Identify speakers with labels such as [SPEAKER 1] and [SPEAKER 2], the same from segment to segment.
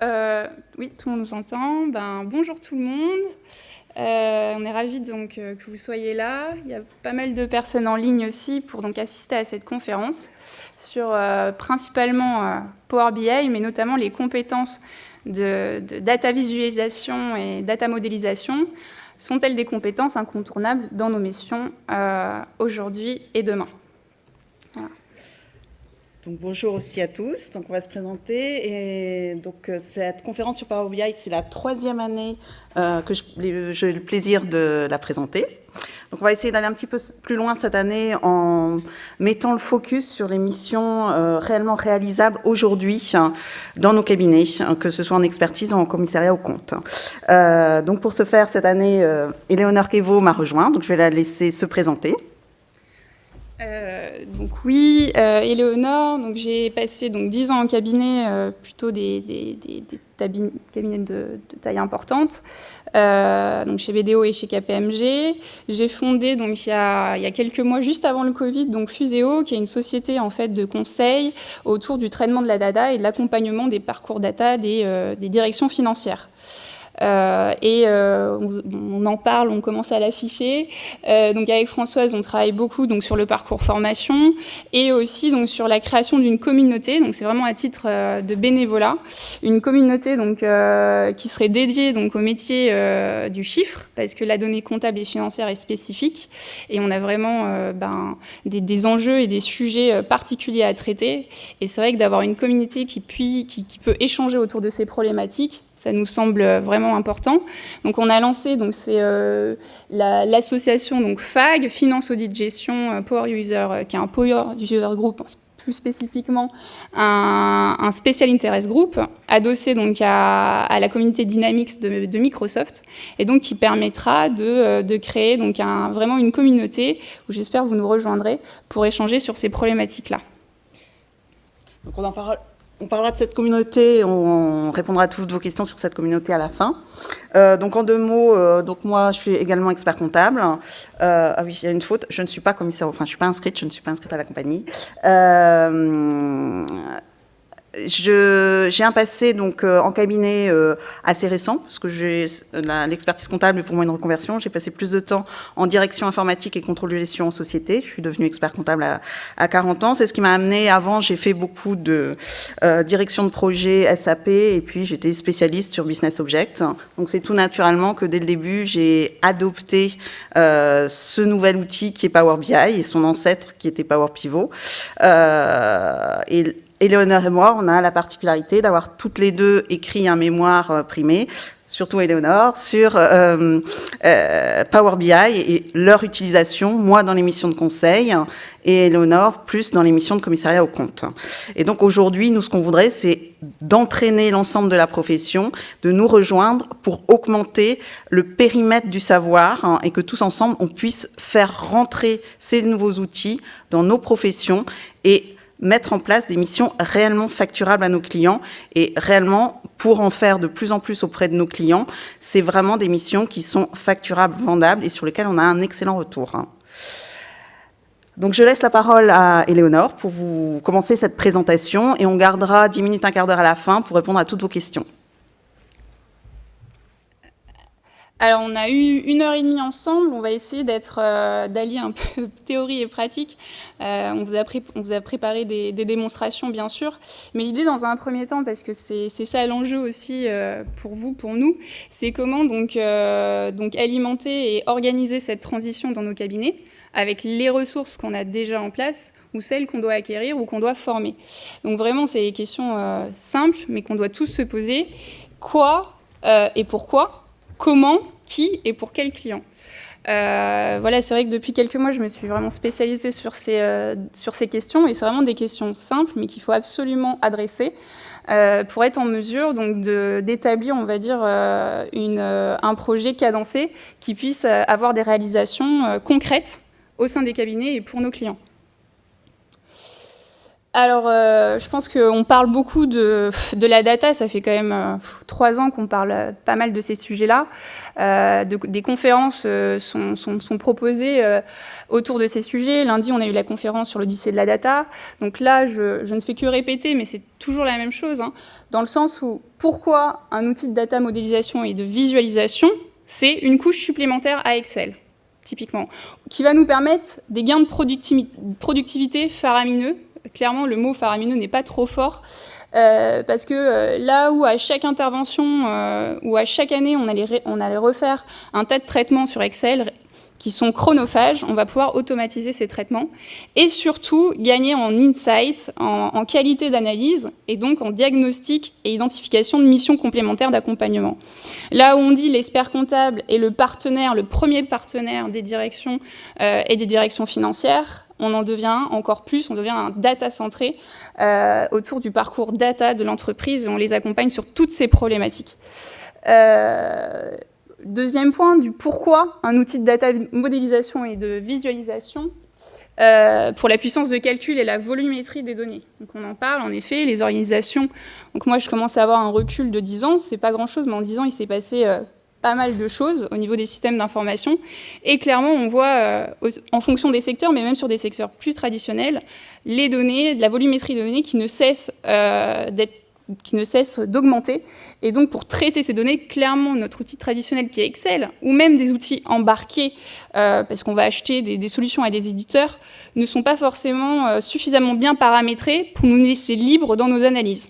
[SPEAKER 1] Oui, tout le monde nous entend. Bonjour tout le monde. On est ravis donc que vous soyez là. Il y a pas mal de personnes en ligne aussi pour donc assister à cette conférence sur principalement Power BI, mais notamment les compétences de data visualisation et data modélisation. Sont-elles des compétences incontournables dans nos missions aujourd'hui et demain? Voilà.
[SPEAKER 2] Donc, bonjour aussi à tous. Donc, on va se présenter. Et donc, cette conférence sur Power BI, c'est la 3e année que j'ai le plaisir de la présenter. Donc, on va essayer d'aller un petit peu plus loin cette année en mettant le focus sur les missions réellement réalisables aujourd'hui dans nos cabinets, que ce soit en expertise ou en commissariat aux comptes. Donc, pour ce faire, cette année, Éléonore Quévot m'a rejoint. Donc, je vais la laisser se présenter.
[SPEAKER 1] Donc oui, Éléonore, donc j'ai passé donc 10 ans en cabinet, plutôt des cabinets de taille importante, donc chez BDO et chez KPMG. J'ai fondé donc il y a quelques mois, juste avant le Covid, donc Fuséo, qui est une société en fait de conseil autour du traitement de la data et de l'accompagnement des parcours data des directions financières. On en parle, on commence à l'afficher. Donc avec Françoise, on travaille beaucoup donc sur le parcours formation et aussi donc sur la création d'une communauté. Donc c'est vraiment à titre de bénévolat, une communauté donc qui serait dédiée donc au métier du chiffre, parce que la donnée comptable et financière est spécifique et on a vraiment des enjeux et des sujets particuliers à traiter. Et c'est vrai que d'avoir une communauté qui peut échanger autour de ces problématiques, ça nous semble vraiment important. Donc on a lancé donc c'est l'association donc FAG, Finance Audit Gestion Power User, qui est un Power User Group, plus spécifiquement un Special Interest Group, adossé donc à la communauté Dynamics de Microsoft, et donc qui permettra de créer donc vraiment une communauté où j'espère vous nous rejoindrez pour échanger sur ces problématiques-là.
[SPEAKER 2] Donc on parlera de cette communauté, on répondra à toutes vos questions sur cette communauté à la fin. Donc en 2 mots, donc moi je suis également expert comptable. Ah oui, il y a une faute, je ne suis pas commissaire, enfin je ne suis pas inscrite à la compagnie. J'ai un passé donc en cabinet assez récent, parce que l'expertise comptable est pour moi une reconversion. J'ai passé plus de temps en direction informatique et contrôle de gestion en société. Je suis devenue expert comptable à 40 ans. C'est ce qui m'a amené, avant, j'ai fait beaucoup de direction de projet SAP, et puis j'étais spécialiste sur Business Object. Donc c'est tout naturellement que dès le début, j'ai adopté ce nouvel outil qui est Power BI et son ancêtre qui était Power Pivot. Éléonore et moi, on a la particularité d'avoir toutes les deux écrit un mémoire primé, surtout Éléonore, sur Power BI et leur utilisation, moi dans les missions de conseil, et Éléonore plus dans les missions de commissariat aux comptes. Et donc aujourd'hui, nous, ce qu'on voudrait, c'est d'entraîner l'ensemble de la profession, de nous rejoindre pour augmenter le périmètre du savoir, et que tous ensemble, on puisse faire rentrer ces nouveaux outils dans nos professions et mettre en place des missions réellement facturables à nos clients, et réellement, pour en faire de plus en plus auprès de nos clients, c'est vraiment des missions qui sont facturables, vendables et sur lesquelles on a un excellent retour. Donc je laisse la parole à Éléonore pour vous commencer cette présentation, et on gardera 10 minutes, un quart d'heure à la fin pour répondre à toutes vos questions.
[SPEAKER 1] Alors, on a eu 1h30 ensemble. On va essayer d'allier un peu théorie et pratique. On vous a préparé des démonstrations, bien sûr. Mais l'idée, dans un premier temps, parce que c'est ça l'enjeu aussi pour vous, pour nous, c'est comment donc alimenter et organiser cette transition dans nos cabinets avec les ressources qu'on a déjà en place ou celles qu'on doit acquérir ou qu'on doit former. Donc vraiment, c'est des questions simples, mais qu'on doit tous se poser. Quoi et pourquoi ? Comment, qui et pour quel client. Voilà, c'est vrai que depuis quelques mois, je me suis vraiment spécialisée sur ces questions, et c'est vraiment des questions simples, mais qu'il faut absolument adresser pour être en mesure donc d'établir, on va dire, un projet cadencé qui puisse avoir des réalisations concrètes au sein des cabinets et pour nos clients. Alors, je pense qu'on parle beaucoup de la data. Ça fait quand même 3 ans qu'on parle pas mal de ces sujets-là. Des conférences sont proposées autour de ces sujets. Lundi, on a eu la conférence sur l'Odyssée de la data. Donc là, je ne fais que répéter, mais c'est toujours la même chose, hein, dans le sens où pourquoi un outil de data modélisation et de visualisation, c'est une couche supplémentaire à Excel, typiquement, qui va nous permettre des gains de productivité faramineux. Clairement, le mot faramineux n'est pas trop fort, parce que là où à chaque intervention ou à chaque année, on allait refaire un tas de traitements sur Excel qui sont chronophages, on va pouvoir automatiser ces traitements et surtout gagner en insight, en qualité d'analyse et donc en diagnostic et identification de missions complémentaires d'accompagnement. Là où on dit l'expert comptable est le premier partenaire des directions et des directions financières, on en devient encore plus, on devient un data centré autour du parcours data de l'entreprise et on les accompagne sur toutes ces problématiques. Deuxième point, du pourquoi un outil de data modélisation et de visualisation pour la puissance de calcul et la volumétrie des données. Donc on en parle, en effet, les organisations. Donc moi, je commence à avoir un recul de 10 ans, c'est pas grand-chose, mais en 10 ans, il s'est passé pas mal de choses au niveau des systèmes d'information. Et clairement, on voit, en fonction des secteurs, mais même sur des secteurs plus traditionnels, les données, la volumétrie de données qui ne cesse d'augmenter. Et donc, pour traiter ces données, clairement, notre outil traditionnel qui est Excel, ou même des outils embarqués, parce qu'on va acheter des solutions à des éditeurs, ne sont pas forcément suffisamment bien paramétrés pour nous laisser libres dans nos analyses.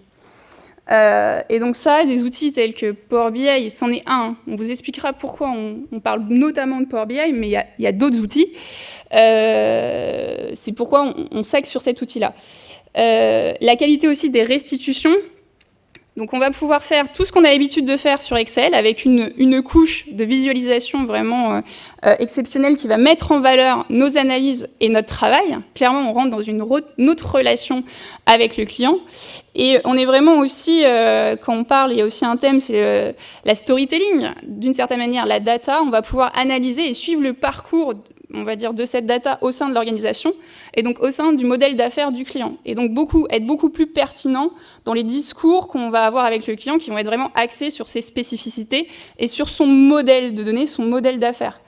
[SPEAKER 1] Et donc ça, des outils tels que Power BI, c'en est un. On vous expliquera pourquoi on parle notamment de Power BI, mais il y a d'autres outils. C'est pourquoi on s'axe sur cet outil-là. La qualité aussi des restitutions. Donc on va pouvoir faire tout ce qu'on a l'habitude de faire sur Excel avec une couche de visualisation vraiment exceptionnelle qui va mettre en valeur nos analyses et notre travail. Clairement, on rentre dans une autre relation avec le client. Et on est vraiment aussi, quand on parle, il y a aussi un thème, c'est la storytelling. D'une certaine manière, la data, on va pouvoir analyser et suivre le parcours, on va dire, de cette data au sein de l'organisation et donc au sein du modèle d'affaires du client. Et donc être beaucoup plus pertinent dans les discours qu'on va avoir avec le client qui vont être vraiment axés sur ses spécificités et sur son modèle de données, son modèle d'affaires.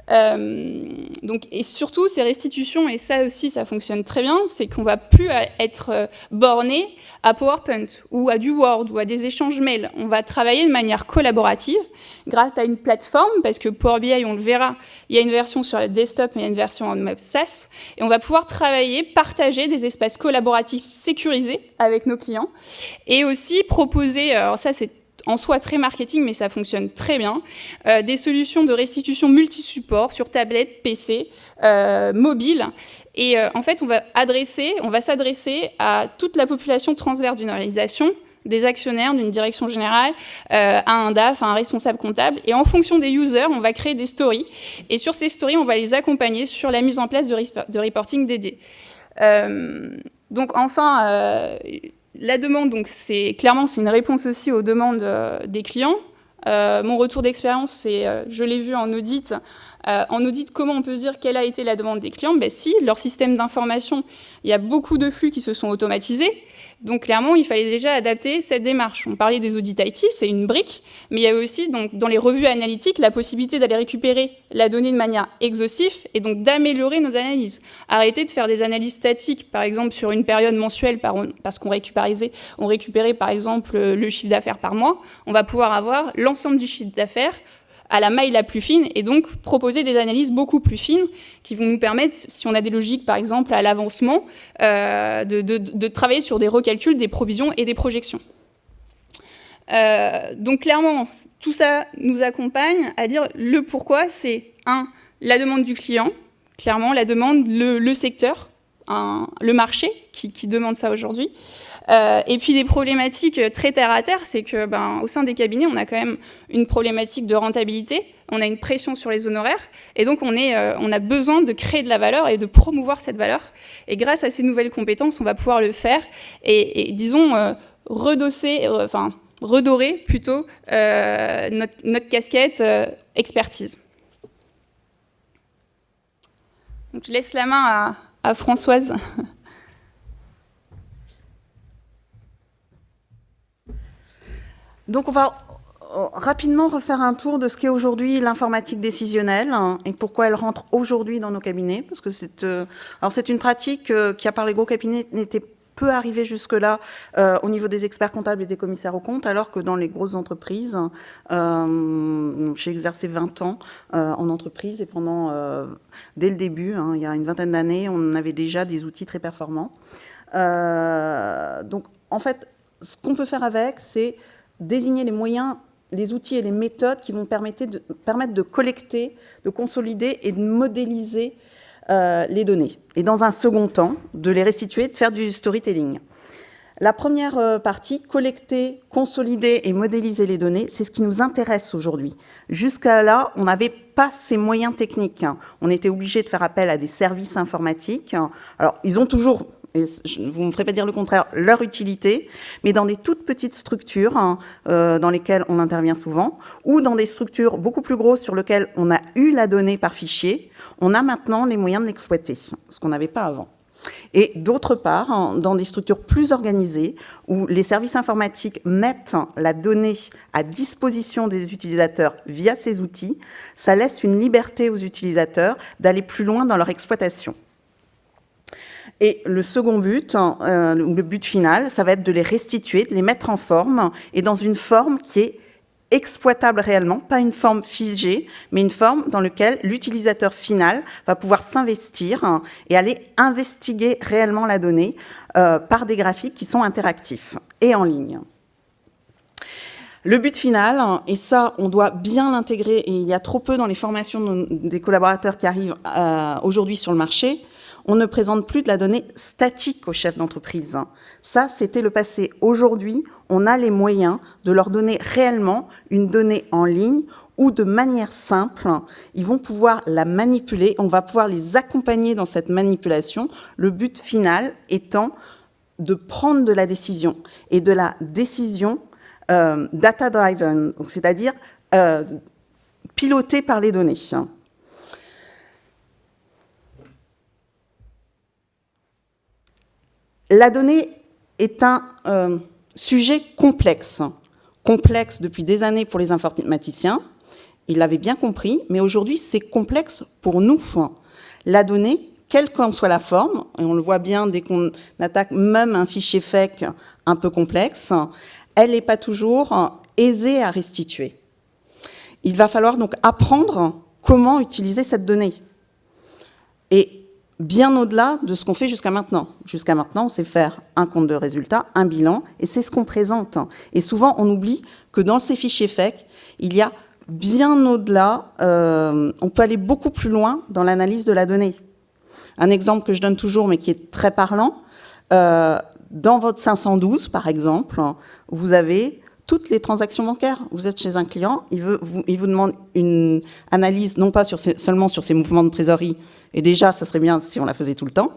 [SPEAKER 1] Et surtout, ces restitutions, et ça aussi, ça fonctionne très bien, c'est qu'on ne va plus être borné à PowerPoint ou à du Word ou à des échanges mails. On va travailler de manière collaborative grâce à une plateforme, parce que Power BI, on le verra, il y a une version sur le desktop, mais il y a une version en mode SaaS, et on va pouvoir travailler, partager des espaces collaboratifs sécurisés avec nos clients, et aussi proposer, alors ça c'est en soi très marketing, mais ça fonctionne très bien. Des solutions de restitution multi-support sur tablette, PC, mobile. Et en fait, on va s'adresser à toute la population transverse d'une organisation, des actionnaires, d'une direction générale, à un DAF, à un responsable comptable. Et en fonction des users, on va créer des stories. Et sur ces stories, on va les accompagner sur la mise en place de reporting dédié. Donc enfin... La demande, donc, c'est une réponse aussi aux demandes des clients. Mon retour d'expérience, c'est, je l'ai vu en audit. En audit, comment on peut dire quelle a été la demande des clients ? Ben, si, leur système d'information, il y a beaucoup de flux qui se sont automatisés. Donc, clairement, il fallait déjà adapter cette démarche. On parlait des audits IT, c'est une brique, mais il y a aussi, donc, dans les revues analytiques, la possibilité d'aller récupérer la donnée de manière exhaustive et donc d'améliorer nos analyses. Arrêter de faire des analyses statiques, par exemple, sur une période mensuelle, parce qu'on récupérait, par exemple, le chiffre d'affaires par mois. On va pouvoir avoir l'ensemble du chiffre d'affaires à la maille la plus fine et donc proposer des analyses beaucoup plus fines qui vont nous permettre, si on a des logiques par exemple à l'avancement, de travailler sur des recalculs, des provisions et des projections. Donc clairement, tout ça nous accompagne à dire le pourquoi, c'est la demande du client, clairement la demande, le secteur, le marché qui demande ça aujourd'hui. Et puis des problématiques très terre à terre, c'est que au sein des cabinets, on a quand même une problématique de rentabilité, on a une pression sur les honoraires, et donc on a besoin de créer de la valeur et de promouvoir cette valeur. Et grâce à ces nouvelles compétences, on va pouvoir le faire et disons, redorer plutôt notre casquette expertise. Donc je laisse la main à Françoise.
[SPEAKER 2] Donc on va rapidement refaire un tour de ce qu'est aujourd'hui l'informatique décisionnelle et pourquoi elle rentre aujourd'hui dans nos cabinets, parce que c'est une pratique qui, à part les gros cabinets, n'était peu arrivée jusque-là au niveau des experts comptables et des commissaires aux comptes, alors que dans les grosses entreprises, j'ai exercé 20 ans en entreprise et dès le début, il y a une vingtaine d'années, on avait déjà des outils très performants. Donc en fait, ce qu'on peut faire avec, c'est désigner les moyens, les outils et les méthodes qui vont permettre de collecter, de consolider et de modéliser les données. Et dans un second temps, de les restituer, de faire du storytelling. La première partie, collecter, consolider et modéliser les données, c'est ce qui nous intéresse aujourd'hui. Jusqu'à là, on n'avait pas ces moyens techniques. On était obligé de faire appel à des services informatiques. Alors, ils ont toujours, et vous ne me ferez pas dire le contraire, leur utilité, mais dans des toutes petites structures dans lesquelles on intervient souvent, ou dans des structures beaucoup plus grosses sur lesquelles on a eu la donnée par fichier, on a maintenant les moyens de l'exploiter, ce qu'on n'avait pas avant. Et d'autre part, dans des structures plus organisées, où les services informatiques mettent la donnée à disposition des utilisateurs via ces outils, ça laisse une liberté aux utilisateurs d'aller plus loin dans leur exploitation. Et le second but, le but final, ça va être de les restituer, de les mettre en forme, et dans une forme qui est exploitable réellement, pas une forme figée, mais une forme dans laquelle l'utilisateur final va pouvoir s'investir et aller investiguer réellement la donnée par des graphiques qui sont interactifs et en ligne. Le but final, et ça, on doit bien l'intégrer, et il y a trop peu dans les formations des collaborateurs qui arrivent aujourd'hui sur le marché, on ne présente plus de la donnée statique aux chefs d'entreprise. Ça, c'était le passé. Aujourd'hui, on a les moyens de leur donner réellement une donnée en ligne où, de manière simple, ils vont pouvoir la manipuler, on va pouvoir les accompagner dans cette manipulation, le but final étant de prendre de la décision, et de la décision data-driven, c'est-à-dire pilotée par les données. La donnée est un sujet complexe depuis des années pour les informaticiens. Ils l'avaient bien compris, mais aujourd'hui, c'est complexe pour nous. La donnée, quelle qu'en soit la forme, et on le voit bien dès qu'on attaque même un fichier FEC un peu complexe, elle n'est pas toujours aisée à restituer. Il va falloir donc apprendre comment utiliser cette donnée. Et bien au-delà de ce qu'on fait jusqu'à maintenant. Jusqu'à maintenant, on sait faire un compte de résultats, un bilan, et c'est ce qu'on présente. Et souvent, on oublie que dans ces fichiers FEC, il y a bien au-delà, on peut aller beaucoup plus loin dans l'analyse de la donnée. Un exemple que je donne toujours, mais qui est très parlant, dans votre 512, par exemple, vous avez toutes les transactions bancaires. Vous êtes chez un client, il vous demande une analyse, non pas seulement sur ses mouvements de trésorerie, et déjà, ça serait bien si on la faisait tout le temps,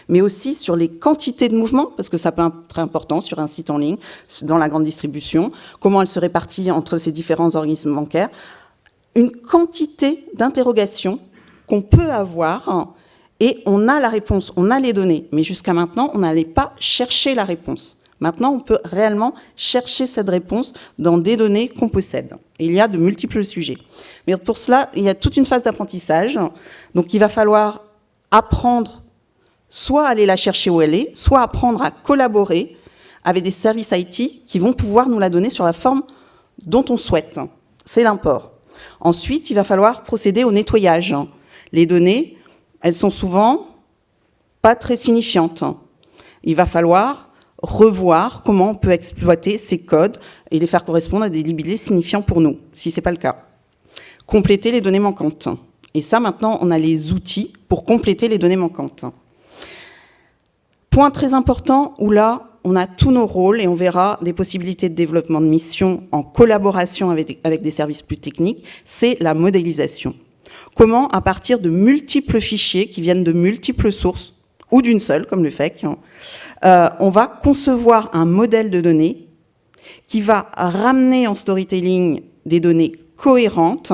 [SPEAKER 2] mais aussi sur les quantités de mouvements, parce que ça peut être très important sur un site en ligne, dans la grande distribution, comment elle se répartit entre ces différents organismes bancaires. Une quantité d'interrogations qu'on peut avoir, et on a la réponse, on a les données. Mais jusqu'à maintenant, on n'allait pas chercher la réponse. Maintenant, on peut réellement chercher cette réponse dans des données qu'on possède. Et il y a de multiples sujets. Mais pour cela, il y a toute une phase d'apprentissage. Donc, il va falloir apprendre soit à aller la chercher où elle est, soit apprendre à collaborer avec des services IT qui vont pouvoir nous la donner sur la forme dont on souhaite. C'est l'import. Ensuite, il va falloir procéder au nettoyage. Les données, elles sont souvent pas très signifiantes. Il va falloir revoir comment on peut exploiter ces codes et les faire correspondre à des libellés signifiants pour nous, si ce n'est pas le cas. Compléter les données manquantes. Et ça, maintenant, on a les outils pour compléter les données manquantes. Point très important, où là, on a tous nos rôles et on verra des possibilités de développement de mission en collaboration avec des services plus techniques, c'est la modélisation. Comment, à partir de multiples fichiers qui viennent de multiples sources, ou d'une seule, comme le FEC, on va concevoir un modèle de données qui va ramener en storytelling des données cohérentes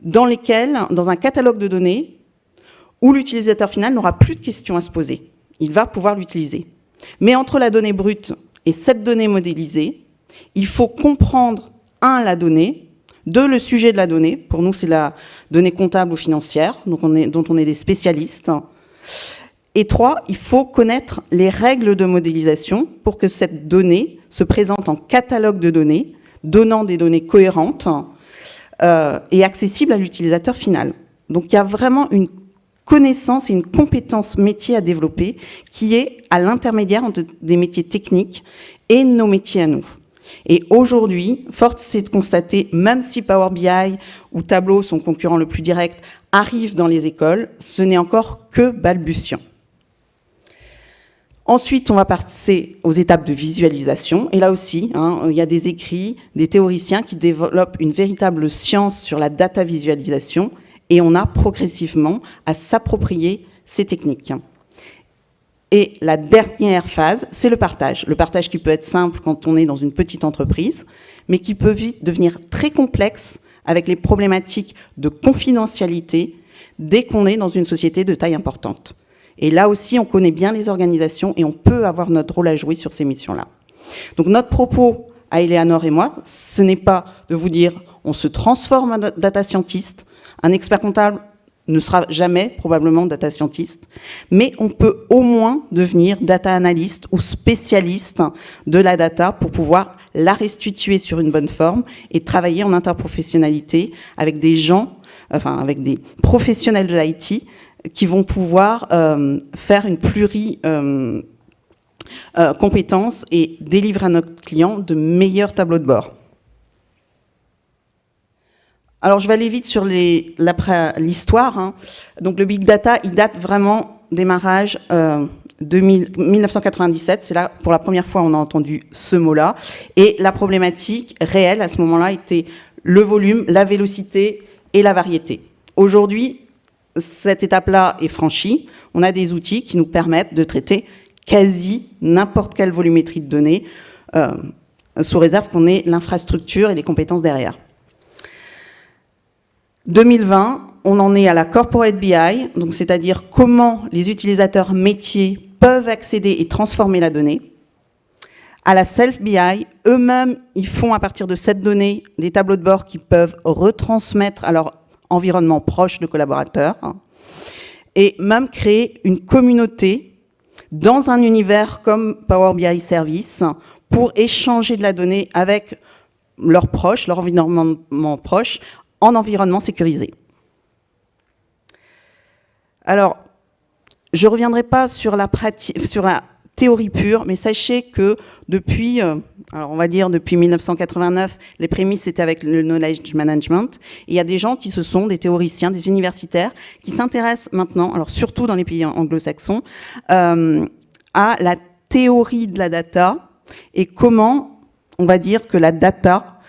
[SPEAKER 2] dans un catalogue de données où l'utilisateur final n'aura plus de questions à se poser. Il va pouvoir l'utiliser. Mais entre la donnée brute et cette donnée modélisée, Il faut comprendre, la donnée, 2, le sujet de la donnée. Pour nous, c'est la donnée comptable ou financière, dont on est des spécialistes. Et 3, il faut connaître les règles de modélisation pour que cette donnée se présente en catalogue de données, donnant des données cohérentes et accessibles à l'utilisateur final. Donc, il y a vraiment une connaissance et une compétence métier à développer qui est à l'intermédiaire entre des métiers techniques et nos métiers à nous. Et aujourd'hui, force est de constater, même si Power BI ou Tableau, son concurrent le plus direct, arrivent dans les écoles, ce n'est encore que balbutiant. Ensuite, on va passer aux étapes de visualisation. Et là aussi, il y a des écrits, des théoriciens qui développent une véritable science sur la data visualisation. Et on a progressivement à s'approprier ces techniques. Et la dernière phase, c'est le partage. Le partage qui peut être simple quand on est dans une petite entreprise, mais qui peut vite devenir très complexe avec les problématiques de confidentialité dès qu'on est dans une société de taille importante. Et là aussi, on connaît bien les organisations et on peut avoir notre rôle à jouer sur ces missions-là. Donc notre propos à Eleanor et moi, ce n'est pas de vous dire on se transforme en data scientist. Un expert comptable ne sera jamais probablement data scientist, mais on peut au moins devenir data analyst ou spécialiste de la data pour pouvoir la restituer sur une bonne forme et travailler en interprofessionnalité avec des gens, avec des professionnels de l'IT qui vont pouvoir faire une compétence et délivrer à notre client de meilleurs tableaux de bord. Alors, je vais aller vite sur l'histoire. Donc, le big data, il date vraiment démarrage de 1997. C'est là, pour la première fois, on a entendu ce mot-là. Et la problématique réelle, à ce moment-là, était le volume, la vélocité et la variété. Aujourd'hui, cette étape-là est franchie. On a des outils qui nous permettent de traiter quasi n'importe quelle volumétrie de données, sous réserve qu'on ait l'infrastructure et les compétences derrière. 2020, on en est à la Corporate BI, donc c'est-à-dire comment les utilisateurs métiers peuvent accéder et transformer la donnée. À la Self BI, eux-mêmes, ils font à partir de cette donnée des tableaux de bord qu'ils peuvent retransmettre à leur environnement proche de collaborateurs et même créer une communauté dans un univers comme Power BI Service pour échanger de la donnée avec leurs proches, leur environnement proche, en environnement sécurisé. Alors, je ne reviendrai pas sur la théorie pure, mais sachez que depuis, alors on va dire depuis 1989, les prémices étaient avec le knowledge management. Et il y a des gens qui des théoriciens, des universitaires, qui s'intéressent maintenant, alors surtout dans les pays anglo-saxons, à la théorie de la data et comment, on va dire que la data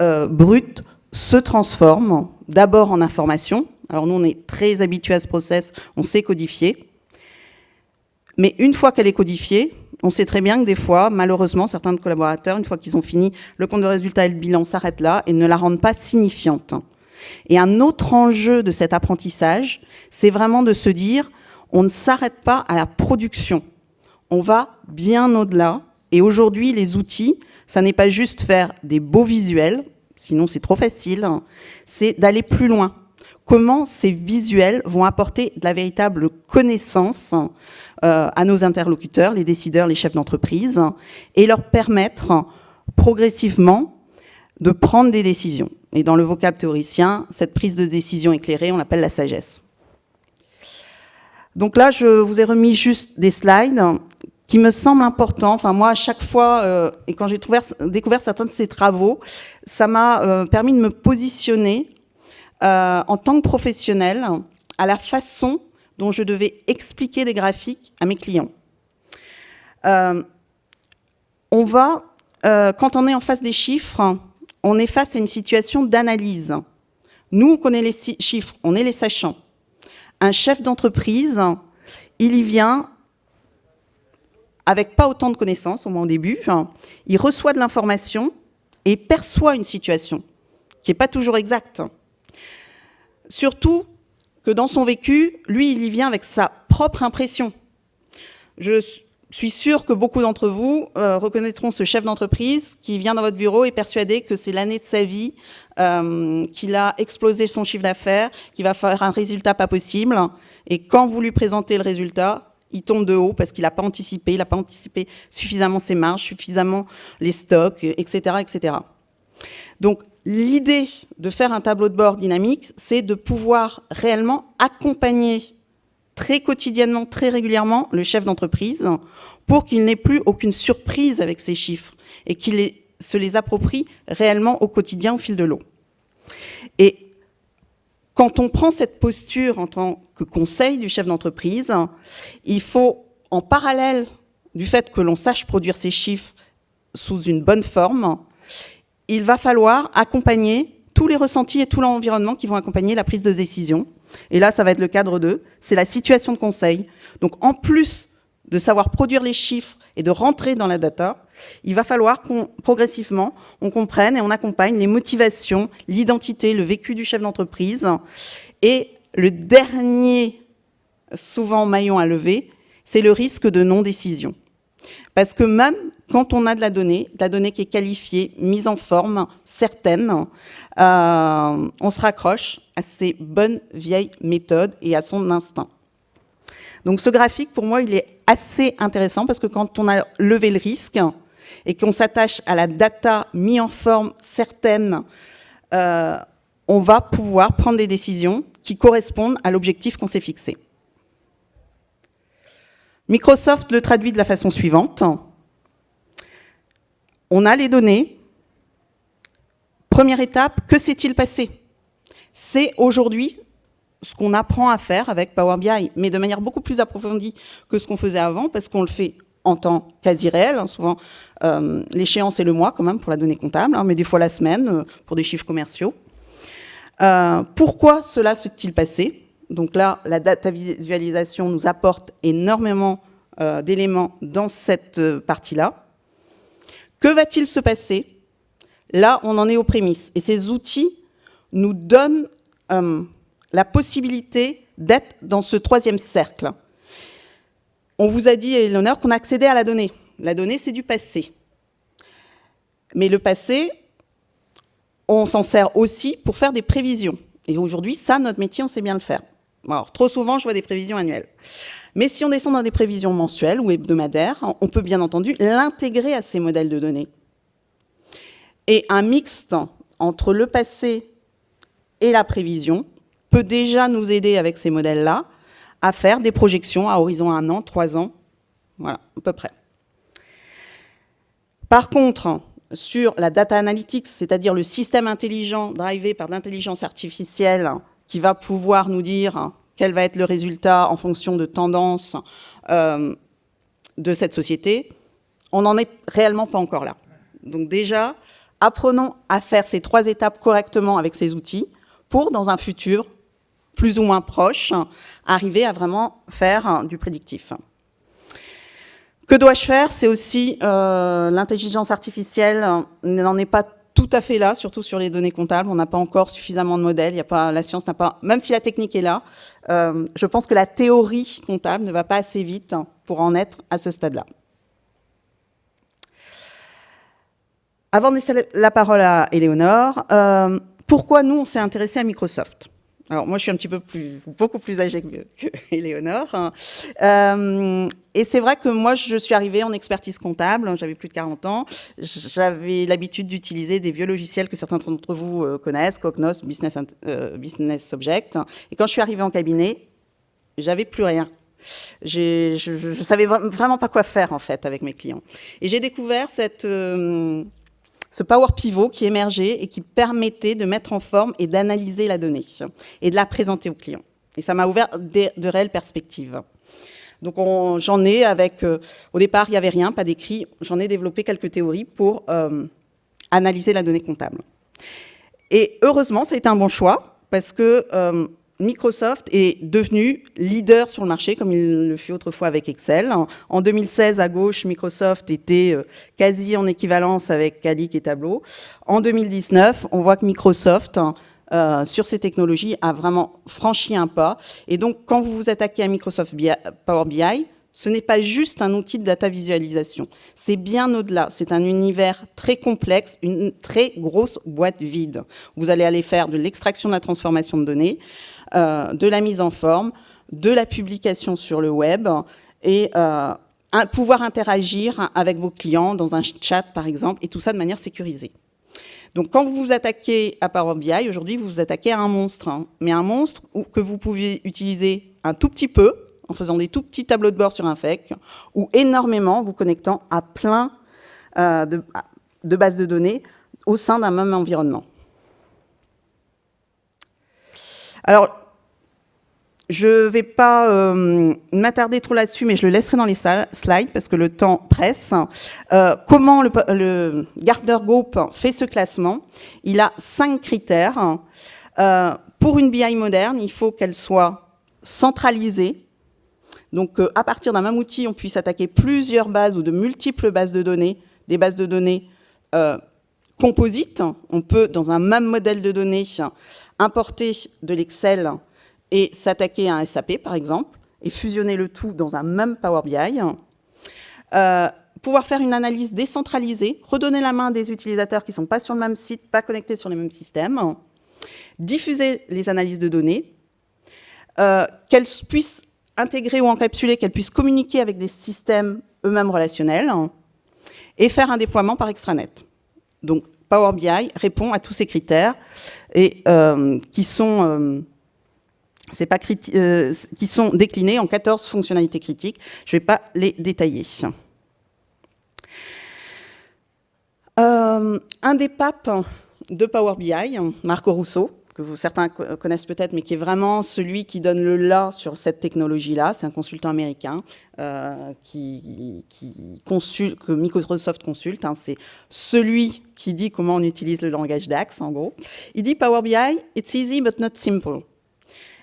[SPEAKER 2] brute se transforme d'abord en information. Alors nous, on est très habitués à ce process, on sait codifier. Mais une fois qu'elle est codifiée, on sait très bien que des fois, malheureusement, certains collaborateurs, une fois qu'ils ont fini, le compte de résultat et le bilan s'arrêtent là et ne la rendent pas signifiante. Et un autre enjeu de cet apprentissage, c'est vraiment de se dire, on ne s'arrête pas à la production. On va bien au-delà. Et aujourd'hui, les outils, ça n'est pas juste faire des beaux visuels, sinon c'est trop facile, c'est d'aller plus loin. Comment ces visuels vont apporter de la véritable connaissance à nos interlocuteurs, les décideurs, les chefs d'entreprise, et leur permettre progressivement de prendre des décisions. Et dans le vocable théoricien, cette prise de décision éclairée, on l'appelle la sagesse. Donc là, je vous ai remis juste des slides qui me semblent importants. Enfin, moi, à chaque fois, et quand j'ai découvert certains de ces travaux, ça m'a permis de me positionner en tant que professionnel à la façon dont je devais expliquer des graphiques à mes clients. Quand on est en face des chiffres, on est face à une situation d'analyse. Nous, on connaît les chiffres, on est les sachants. Un chef d'entreprise, il y vient avec pas autant de connaissances, au moins au début. Il reçoit de l'information et perçoit une situation qui n'est pas toujours exacte. Surtout que dans son vécu, lui, il y vient avec sa propre impression. Je suis sûre que beaucoup d'entre vous reconnaîtront ce chef d'entreprise qui vient dans votre bureau et est persuadé que c'est l'année de sa vie, qu'il a explosé son chiffre d'affaires, qu'il va faire un résultat pas possible. Et quand vous lui présentez le résultat, il tombe de haut parce qu'il n'a pas anticipé, il n'a pas anticipé suffisamment ses marges, suffisamment les stocks, etc., etc. Donc, l'idée de faire un tableau de bord dynamique, c'est de pouvoir réellement accompagner très quotidiennement, très régulièrement, le chef d'entreprise pour qu'il n'ait plus aucune surprise avec ces chiffres et qu'il se les approprie réellement au quotidien au fil de l'eau. Et quand on prend cette posture en tant que conseil du chef d'entreprise, il faut, en parallèle du fait que l'on sache produire ces chiffres sous une bonne forme, il va falloir accompagner tous les ressentis et tout l'environnement qui vont accompagner la prise de décision. Et là, ça va être le cadre 2, c'est la situation de conseil. Donc, en plus de savoir produire les chiffres et de rentrer dans la data, il va falloir progressivement, on comprenne et on accompagne les motivations, l'identité, le vécu du chef d'entreprise. Et le dernier, souvent maillon à lever, c'est le risque de non-décision. Parce que même quand on a de la donnée qui est qualifiée, mise en forme, certaine, on se raccroche à ces bonnes vieilles méthodes et à son instinct. Donc ce graphique, pour moi, il est assez intéressant parce que quand on a levé le risque et qu'on s'attache à la data mise en forme certaine, on va pouvoir prendre des décisions qui correspondent à l'objectif qu'on s'est fixé. Microsoft le traduit de la façon suivante. On a les données. Première étape, que s'est-il passé? C'est aujourd'hui ce qu'on apprend à faire avec Power BI, mais de manière beaucoup plus approfondie que ce qu'on faisait avant, parce qu'on le fait en temps quasi réel. Souvent, l'échéance est le mois quand même pour la donnée comptable, mais des fois la semaine pour des chiffres commerciaux. Pourquoi cela s'est-il passé? Donc là, la data visualisation nous apporte énormément d'éléments dans cette partie-là. Que va-t-il se passer? Là, on en est aux prémices. Et ces outils nous donnent la possibilité d'être dans ce troisième cercle. On vous a dit, Eleonore, qu'on accédait à la donnée. La donnée, c'est du passé. Mais le passé, on s'en sert aussi pour faire des prévisions. Et aujourd'hui, ça, notre métier, on sait bien le faire. Alors, trop souvent, je vois des prévisions annuelles. Mais si on descend dans des prévisions mensuelles ou hebdomadaires, on peut bien entendu l'intégrer à ces modèles de données. Et un mixte entre le passé et la prévision peut déjà nous aider avec ces modèles-là à faire des projections à horizon 1 an, 3 ans, voilà, à peu près. Par contre, sur la data analytics, c'est-à-dire le système intelligent drivé par l'intelligence artificielle qui va pouvoir nous dire quel va être le résultat en fonction de tendances de cette société, on n'en est réellement pas encore là. Donc déjà, apprenons à faire ces 3 étapes correctement avec ces outils pour, dans un futur plus ou moins proche, arriver à vraiment faire du prédictif. Que dois-je faire? C'est aussi l'intelligence artificielle n'en est pas tout à fait là, surtout sur les données comptables. On n'a pas encore suffisamment de modèles. La science n'a pas, même si la technique est là, je pense que la théorie comptable ne va pas assez vite pour en être à ce stade-là. Avant de laisser la parole à Eleonore, pourquoi nous on s'est intéressé à Microsoft? Alors moi je suis beaucoup plus âgée que Eleonore. Et c'est vrai que moi je suis arrivée en expertise comptable, j'avais plus de 40 ans, j'avais l'habitude d'utiliser des vieux logiciels que certains d'entre vous connaissent, Cognos, Business Object. Et quand je suis arrivée en cabinet, j'avais plus rien. Je savais vraiment pas quoi faire en fait avec mes clients. Et j'ai découvert ce Power Pivot qui émergeait et qui permettait de mettre en forme et d'analyser la donnée et de la présenter aux clients. Et ça m'a ouvert de réelles perspectives. Donc j'en ai au départ il n'y avait rien, pas d'écrit, j'en ai développé quelques théories pour analyser la donnée comptable. Et heureusement, ça a été un bon choix parce que Microsoft est devenu leader sur le marché, comme il le fut autrefois avec Excel. En 2016, à gauche, Microsoft était quasi en équivalence avec Qlik et Tableau. En 2019, on voit que Microsoft, sur ces technologies, a vraiment franchi un pas. Et donc, quand vous vous attaquez à Microsoft Power BI, ce n'est pas juste un outil de data visualisation, c'est bien au-delà, c'est un univers très complexe, une très grosse boîte vide. Vous allez aller faire de l'extraction de la transformation de données, de la mise en forme, de la publication sur le web et pouvoir interagir avec vos clients dans un chat par exemple, et tout ça de manière sécurisée. Donc quand vous vous attaquez à Power BI, aujourd'hui vous vous attaquez à un monstre, hein, mais un monstre que vous pouvez utiliser un tout petit peu, en faisant des tout petits tableaux de bord sur un FEC, ou énormément vous connectant à plein de bases de données au sein d'un même environnement. Alors, je ne vais pas m'attarder trop là-dessus, mais je le laisserai dans les slides parce que le temps presse. Comment le Gartner Group fait ce classement? Il a 5 critères. Pour une BI moderne, il faut qu'elle soit centralisée. Donc, à partir d'un même outil, on puisse attaquer plusieurs bases ou de multiples bases de données, des bases de données composites. On peut, dans un même modèle de données, importer de l'Excel et s'attaquer à un SAP, par exemple, et fusionner le tout dans un même Power BI. Pouvoir faire une analyse décentralisée, redonner la main à des utilisateurs qui ne sont pas sur le même site, pas connectés sur les mêmes systèmes. Diffuser les analyses de données, qu'elles puissent intégrer ou encapsuler, qu'elles puissent communiquer avec des systèmes eux-mêmes relationnels, et faire un déploiement par extranet. Donc, Power BI répond à tous ces critères et qui sont déclinés en 14 fonctionnalités critiques. Je ne vais pas les détailler. Un des papes de Power BI, Marco Russo, que certains connaissent peut-être, mais qui est vraiment celui qui donne le là sur cette technologie-là. C'est un consultant américain que Microsoft consulte. Hein. C'est celui qui dit comment on utilise le langage DAX, en gros. Il dit « Power BI, it's easy but not simple ».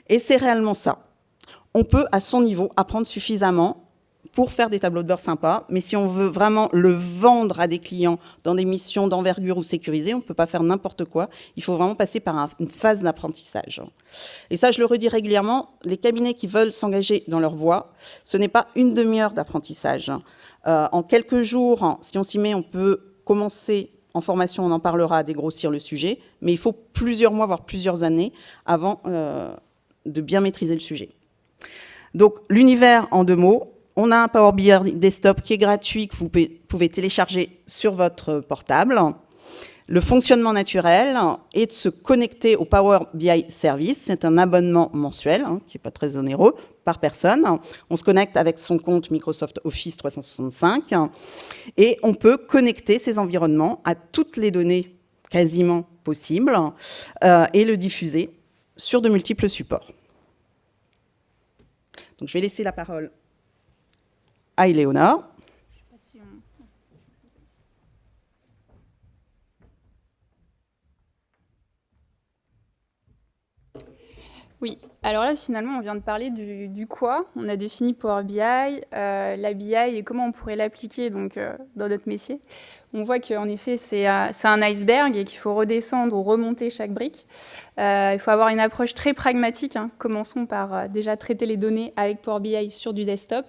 [SPEAKER 2] Et c'est réellement ça. On peut, à son niveau, apprendre suffisamment pour faire des tableaux de bord sympas, mais si on veut vraiment le vendre à des clients dans des missions d'envergure ou sécurisées, on ne peut pas faire n'importe quoi. Il faut vraiment passer par une phase d'apprentissage. Et ça, je le redis régulièrement, les cabinets qui veulent s'engager dans leur voie, ce n'est pas une demi-heure d'apprentissage. En quelques jours, si on s'y met, on peut commencer en formation, on en parlera, à dégrossir le sujet, mais il faut plusieurs mois, voire plusieurs années avant de bien maîtriser le sujet. Donc, l'univers en 2 mots. On a un Power BI Desktop qui est gratuit, que vous pouvez télécharger sur votre portable. Le fonctionnement naturel est de se connecter au Power BI Service. C'est un abonnement mensuel, hein, qui n'est pas très onéreux, par personne. On se connecte avec son compte Microsoft Office 365 et on peut connecter ces environnements à toutes les données quasiment possibles et le diffuser sur de multiples supports. Donc, je vais laisser la parole à Éléonore.
[SPEAKER 1] Oui, alors là, finalement, on vient de parler du quoi. On a défini Power BI, la BI et comment on pourrait l'appliquer donc, dans notre métier. On voit qu'en effet, c'est un iceberg et qu'il faut redescendre ou remonter chaque brique. Il faut avoir une approche très pragmatique. Hein. Commençons par déjà traiter les données avec Power BI sur du desktop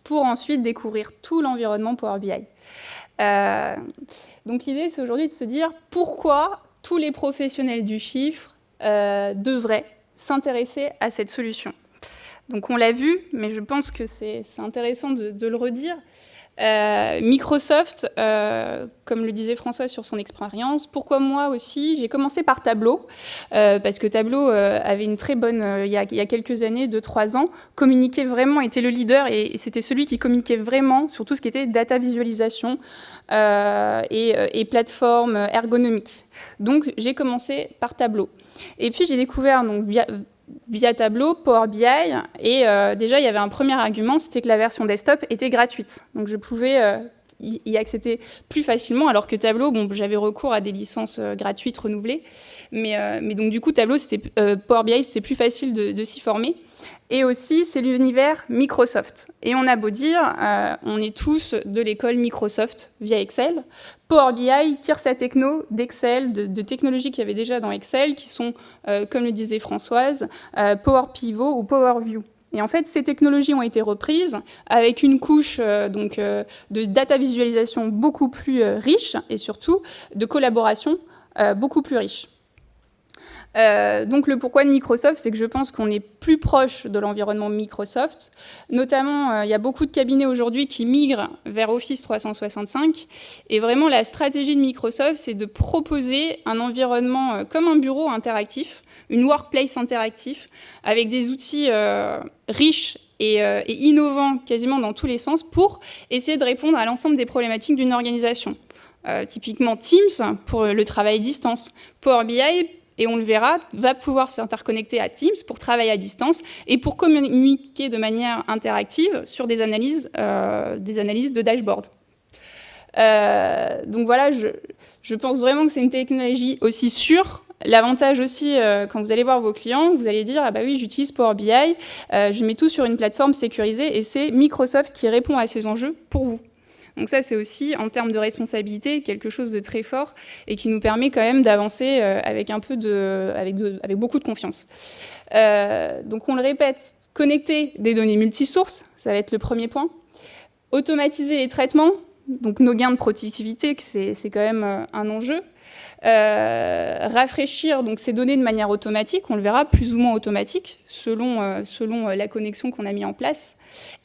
[SPEAKER 1] pour ensuite découvrir tout l'environnement Power BI. Donc l'idée, c'est aujourd'hui de se dire pourquoi tous les professionnels du chiffre devraient s'intéresser à cette solution. Donc on l'a vu, mais je pense que c'est intéressant de le redire. Microsoft, comme le disait François sur son expérience, pourquoi moi aussi, j'ai commencé par Tableau, parce que Tableau avait une très bonne, il y a quelques années, 2-3 ans, communiquait vraiment, était le leader, et c'était celui qui communiquait vraiment sur tout ce qui était data visualisation et plateforme ergonomique. Donc j'ai commencé par Tableau. Et puis j'ai découvert donc, via Tableau, Power BI, et déjà il y avait un premier argument, c'était que la version desktop était gratuite. Donc je pouvais y accéder plus facilement, alors que Tableau, bon, j'avais recours à des licences gratuites renouvelées, mais donc du coup Tableau, Power BI, c'était plus facile de s'y former. Et aussi, c'est l'univers Microsoft. Et on a beau dire, on est tous de l'école Microsoft via Excel. Power BI tire sa techno d'Excel, de technologies qu'il y avait déjà dans Excel, qui sont, comme le disait Françoise, Power Pivot ou Power View. Et en fait, ces technologies ont été reprises avec une couche de data visualisation beaucoup plus riche et surtout de collaboration beaucoup plus riche. Donc le pourquoi de Microsoft, c'est que je pense qu'on est plus proche de l'environnement Microsoft. Notamment, il y a beaucoup de cabinets aujourd'hui qui migrent vers Office 365. Et vraiment, la stratégie de Microsoft, c'est de proposer un environnement comme un bureau interactif, une workplace interactif, avec des outils riches et innovants quasiment dans tous les sens pour essayer de répondre à l'ensemble des problématiques d'une organisation. Typiquement Teams pour le travail à distance, Power BI, et on le verra, va pouvoir s'interconnecter à Teams pour travailler à distance et pour communiquer de manière interactive sur des analyses de dashboard. Donc voilà, je pense vraiment que c'est une technologie aussi sûre. L'avantage aussi, quand vous allez voir vos clients, vous allez dire « Ah bah oui, j'utilise Power BI, je mets tout sur une plateforme sécurisée et c'est Microsoft qui répond à ces enjeux pour vous ». Donc ça, c'est aussi, en termes de responsabilité, quelque chose de très fort et qui nous permet quand même d'avancer avec beaucoup de confiance. Donc on le répète, connecter des données multisources, ça va être le premier point. Automatiser les traitements, donc nos gains de productivité, c'est quand même un enjeu. Rafraîchir donc, ces données de manière automatique, on le verra, plus ou moins automatique, selon la connexion qu'on a mis en place.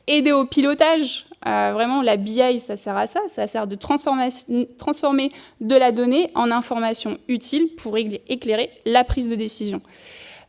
[SPEAKER 1] Aider au pilotage, vraiment la BI, ça sert à ça sert de transformer de la donnée en information utile pour éclairer la prise de décision.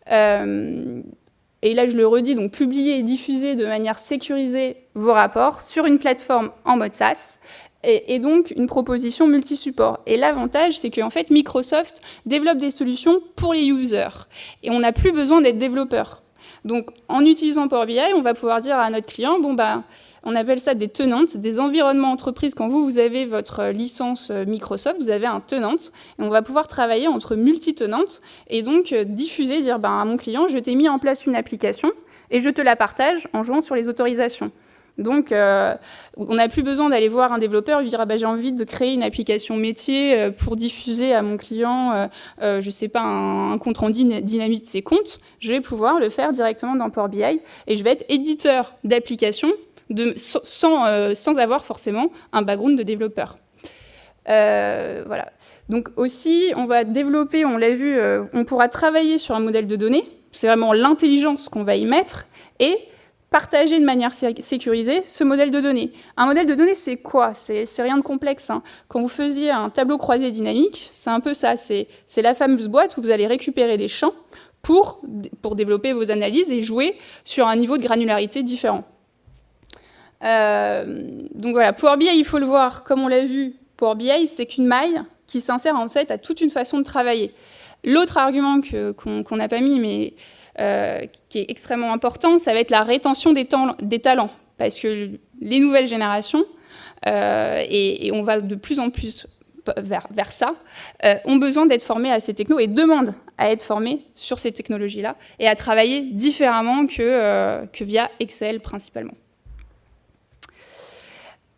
[SPEAKER 1] Et là, je le redis, donc publier et diffuser de manière sécurisée vos rapports sur une plateforme en mode SaaS, et donc une proposition multi-support. Et l'avantage, c'est qu'en fait, Microsoft développe des solutions pour les users. Et on n'a plus besoin d'être développeur. Donc, en utilisant Power BI, on va pouvoir dire à notre client, bon, bah, on appelle ça des tenantes, des environnements entreprises. Quand vous avez votre licence Microsoft, vous avez un tenante. Et on va pouvoir travailler entre multi-tenantes et donc diffuser, dire à mon client, je t'ai mis en place une application et je te la partage en jouant sur les autorisations. Donc, on n'a plus besoin d'aller voir un développeur et lui dire j'ai envie de créer une application métier pour diffuser à mon client, je ne sais pas, un compte rendu dynamique de ses comptes. Je vais pouvoir le faire directement dans Power BI et je vais être éditeur d'application sans avoir forcément un background de développeur. Voilà. Donc aussi, on va développer, on l'a vu, on pourra travailler sur un modèle de données. C'est vraiment l'intelligence qu'on va y mettre et partager de manière sécurisée ce modèle de données. Un modèle de données, c'est quoi ? C'est rien de complexe. Hein. Quand vous faisiez un tableau croisé dynamique, c'est un peu ça. C'est la fameuse boîte où vous allez récupérer des champs pour développer vos analyses et jouer sur un niveau de granularité différent. Donc voilà, Power BI, il faut le voir, comme on l'a vu, Power BI, c'est qu'une maille qui s'insère en fait à toute une façon de travailler. L'autre argument qu'on n'a pas mis, mais qui est extrêmement important, ça va être la rétention des talents. Parce que les nouvelles générations, et on va de plus en plus vers ça, ont besoin d'être formés à ces technos et demandent à être formés sur ces technologies-là et à travailler différemment que via Excel principalement.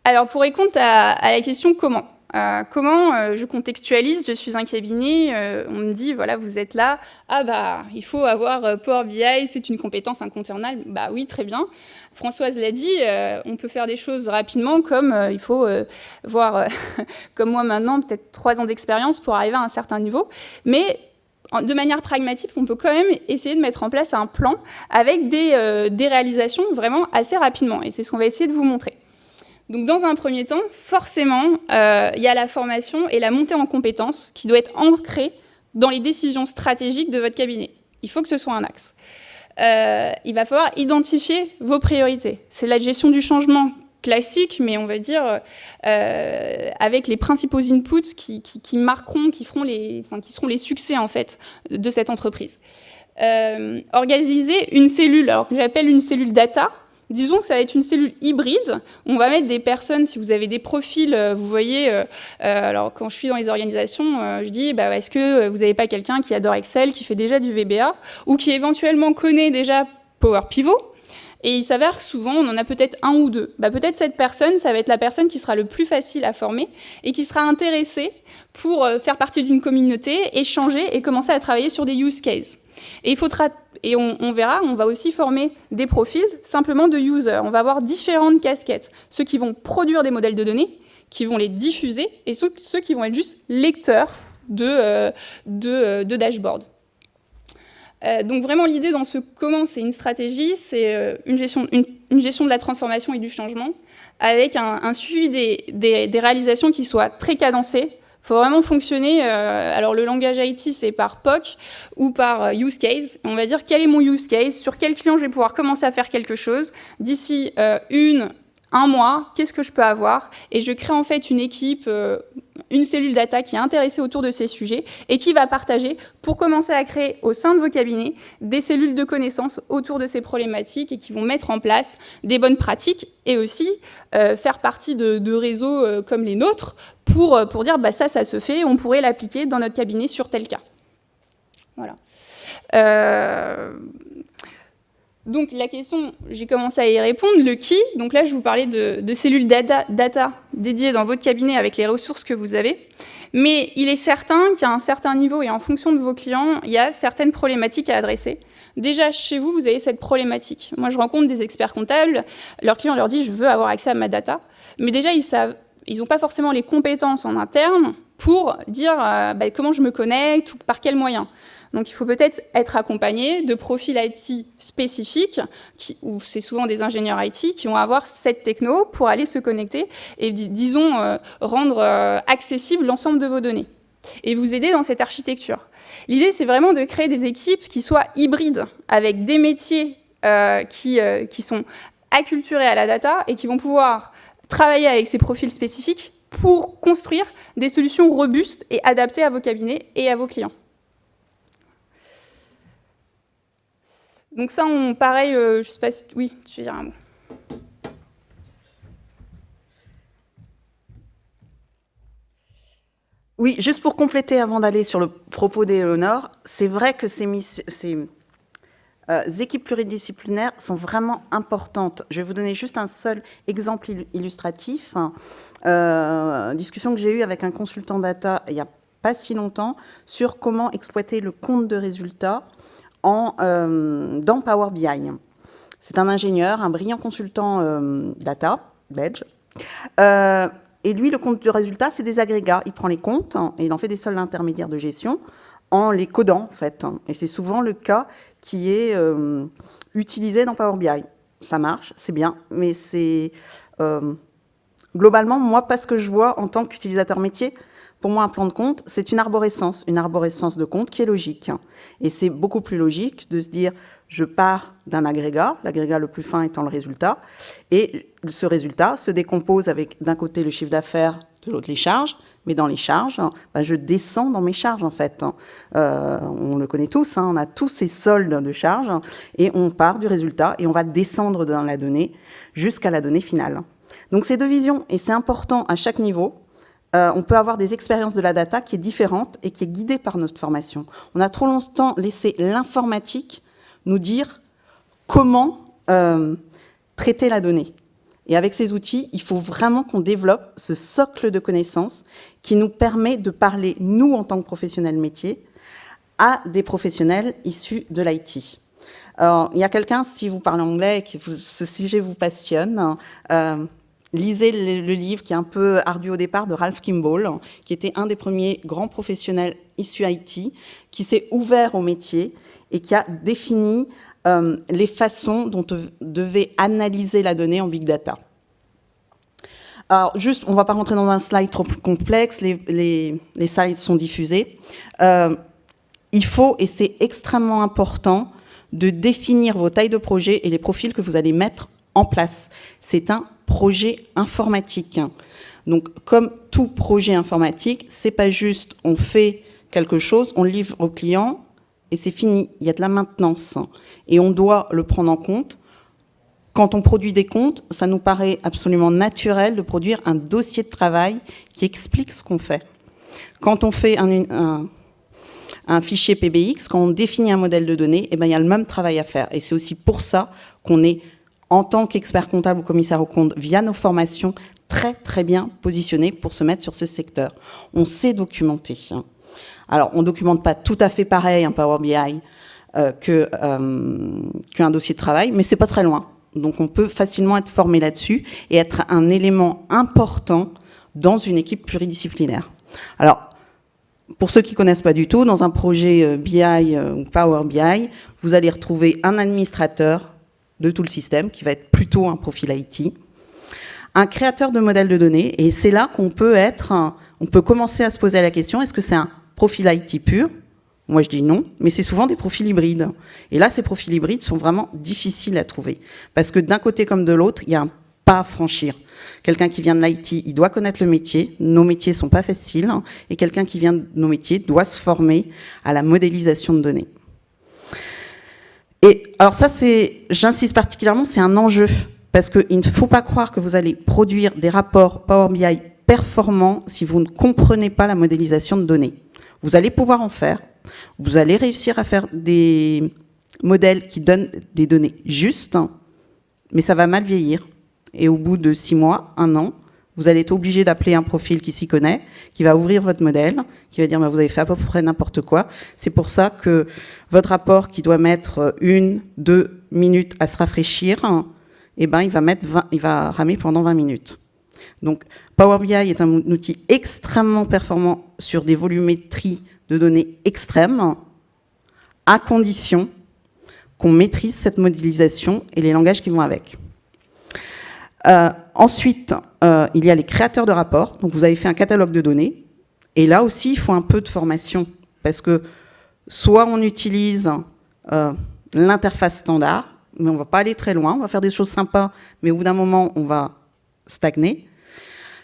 [SPEAKER 1] Alors, pour répondre à la question comment je contextualise, je suis un cabinet, on me dit, voilà, vous êtes là, il faut avoir Power BI, c'est une compétence incontournable. Bah oui, très bien. Françoise l'a dit, on peut faire des choses rapidement, comme il faut voir, comme moi maintenant, peut-être 3 ans d'expérience pour arriver à un certain niveau. Mais de manière pragmatique, on peut quand même essayer de mettre en place un plan avec des réalisations vraiment assez rapidement. Et c'est ce qu'on va essayer de vous montrer. Donc, dans un premier temps, forcément, il y a la formation et la montée en compétences qui doit être ancrée dans les décisions stratégiques de votre cabinet. Il faut que ce soit un axe. Il va falloir identifier vos priorités. C'est la gestion du changement classique, mais on va dire avec les principaux inputs qui marqueront, qui seront les succès en fait de cette entreprise. Organiser une cellule, alors que j'appelle une cellule data. Disons que ça va être une cellule hybride. On va mettre des personnes, si vous avez des profils, vous voyez, alors quand je suis dans les organisations, je dis, est-ce que vous n'avez pas quelqu'un qui adore Excel, qui fait déjà du VBA, ou qui éventuellement connaît déjà Power Pivot ? Et il s'avère que souvent, on en a peut-être un ou deux. Peut-être cette personne, ça va être la personne qui sera le plus facile à former et qui sera intéressée pour faire partie d'une communauté, échanger et commencer à travailler sur des use cases. Et il faudra Et on verra, on va aussi former des profils simplement de users. On va avoir différentes casquettes. Ceux qui vont produire des modèles de données, qui vont les diffuser, et ceux qui vont être juste lecteurs de dashboard. Donc vraiment l'idée dans ce comment c'est une stratégie, c'est une gestion de la transformation et du changement avec un suivi des réalisations qui soit très cadencé. Il faut vraiment fonctionner, alors le langage IT c'est par POC ou par use case. On va dire quel est mon use case, sur quel client je vais pouvoir commencer à faire quelque chose. D'ici un mois, qu'est-ce que je peux avoir? Et je crée en fait une équipe, une cellule data qui est intéressée autour de ces sujets et qui va partager pour commencer à créer au sein de vos cabinets des cellules de connaissances autour de ces problématiques et qui vont mettre en place des bonnes pratiques et aussi faire partie de réseaux comme les nôtres pour dire bah, ça se fait, on pourrait l'appliquer dans notre cabinet sur tel cas. Voilà. Donc la question, j'ai commencé à y répondre, le qui, donc là je vous parlais de cellules data dédiées dans votre cabinet avec les ressources que vous avez, mais il est certain qu'à un certain niveau et en fonction de vos clients, il y a certaines problématiques à adresser. Déjà chez vous, vous avez cette problématique. Moi je rencontre des experts comptables, leurs clients leur disent je veux avoir accès à ma data, mais déjà ils n'ont pas forcément les compétences en interne pour dire bah, comment je me connecte ou par quels moyens. Donc il faut peut-être être accompagné de profils IT spécifiques, où c'est souvent des ingénieurs IT qui vont avoir cette techno pour aller se connecter et, disons, rendre accessible l'ensemble de vos données et vous aider dans cette architecture. L'idée, c'est vraiment de créer des équipes qui soient hybrides, avec des métiers qui sont acculturés à la data et qui vont pouvoir travailler avec ces profils spécifiques pour construire des solutions robustes et adaptées à vos cabinets et à vos clients. Donc ça, pareil, je ne sais pas si... Oui, je vais dire un mot.
[SPEAKER 2] Oui, juste pour compléter avant d'aller sur le propos d'Éléonore, c'est vrai que ces équipes pluridisciplinaires sont vraiment importantes. Je vais vous donner juste un seul exemple illustratif. Discussion que j'ai eue avec un consultant data il n'y a pas si longtemps sur comment exploiter le compte de résultats dans Power BI. C'est un ingénieur, un brillant consultant data, belge. Et lui, le compte de résultat, c'est des agrégats. Il prend les comptes et il en fait des soldes intermédiaires de gestion en les codant, en fait. Et c'est souvent le cas qui est utilisé dans Power BI. Ça marche, c'est bien, mais c'est globalement, moi, pas ce que je vois en tant qu'utilisateur métier. Pour moi, un plan de compte, c'est une arborescence de compte qui est logique. Et c'est beaucoup plus logique de se dire, je pars d'un agrégat, l'agrégat le plus fin étant le résultat, et ce résultat se décompose avec d'un côté le chiffre d'affaires, de l'autre les charges, mais dans les charges, je descends dans mes charges en fait. On le connaît tous, on a tous ces soldes de charges, et on part du résultat, et on va descendre dans la donnée jusqu'à la donnée finale. Donc c'est deux visions, et c'est important à chaque niveau. On peut avoir des expériences de la data qui est différente et qui est guidée par notre formation. On a trop longtemps laissé l'informatique nous dire comment traiter la donnée. Et avec ces outils, il faut vraiment qu'on développe ce socle de connaissances qui nous permet de parler, nous, en tant que professionnels métiers, à des professionnels issus de l'IT. Alors, il y a quelqu'un, si vous parlez anglais et que ce sujet vous passionne, lisez le livre qui est un peu ardu au départ de Ralph Kimball, qui était un des premiers grands professionnels issus IT, qui s'est ouvert au métier et qui a défini les façons dont on devait analyser la donnée en big data. Alors, juste, on ne va pas rentrer dans un slide trop complexe, les slides sont diffusés. Il faut, et c'est extrêmement important, de définir vos tailles de projet et les profils que vous allez mettre en place. C'est un projet informatique. Donc, comme tout projet informatique, c'est pas juste on fait quelque chose, on le livre au client et c'est fini. Il y a de la maintenance et on doit le prendre en compte. Quand on produit des comptes, ça nous paraît absolument naturel de produire un dossier de travail qui explique ce qu'on fait. Quand on fait un fichier PBX, quand on définit un modèle de données, eh ben, il y a le même travail à faire. Et c'est aussi pour ça qu'on est, en tant qu'expert comptable ou commissaire aux comptes, via nos formations, très très bien positionné pour se mettre sur ce secteur. On sait documenter. Alors, on ne documente pas tout à fait pareil un Power BI qu'un dossier de travail, mais c'est pas très loin. Donc on peut facilement être formé là-dessus et être un élément important dans une équipe pluridisciplinaire. Alors, pour ceux qui connaissent pas du tout, dans un projet BI ou Power BI, vous allez retrouver un administrateur de tout le système, qui va être plutôt un profil IT, un créateur de modèles de données, et c'est là qu'on peut on peut commencer à se poser la question, est-ce que c'est un profil IT pur? Moi, je dis non, mais c'est souvent des profils hybrides. Et là, ces profils hybrides sont vraiment difficiles à trouver. Parce que d'un côté comme de l'autre, il y a un pas à franchir. Quelqu'un qui vient de l'IT, il doit connaître le métier. Nos métiers sont pas faciles. Et quelqu'un qui vient de nos métiers doit se former à la modélisation de données. Et alors ça, j'insiste particulièrement, c'est un enjeu. Parce qu'il ne faut pas croire que vous allez produire des rapports Power BI performants si vous ne comprenez pas la modélisation de données. Vous allez pouvoir en faire. Vous allez réussir à faire des modèles qui donnent des données justes, mais ça va mal vieillir. Et au bout de 6 mois, 1 an, vous allez être obligé d'appeler un profil qui s'y connaît, qui va ouvrir votre modèle, qui va dire bah, vous avez fait à peu près n'importe quoi. C'est pour ça que votre rapport qui doit mettre 1-2 minutes à se rafraîchir, eh ben, il va ramer pendant 20 minutes. Donc Power BI est un outil extrêmement performant sur des volumétries de données extrêmes, à condition qu'on maîtrise cette modélisation et les langages qui vont avec. Ensuite, il y a les créateurs de rapports. Donc vous avez fait un catalogue de données. Et là aussi, il faut un peu de formation. Parce que soit on utilise l'interface standard, mais on ne va pas aller très loin. On va faire des choses sympas, mais au bout d'un moment, on va stagner.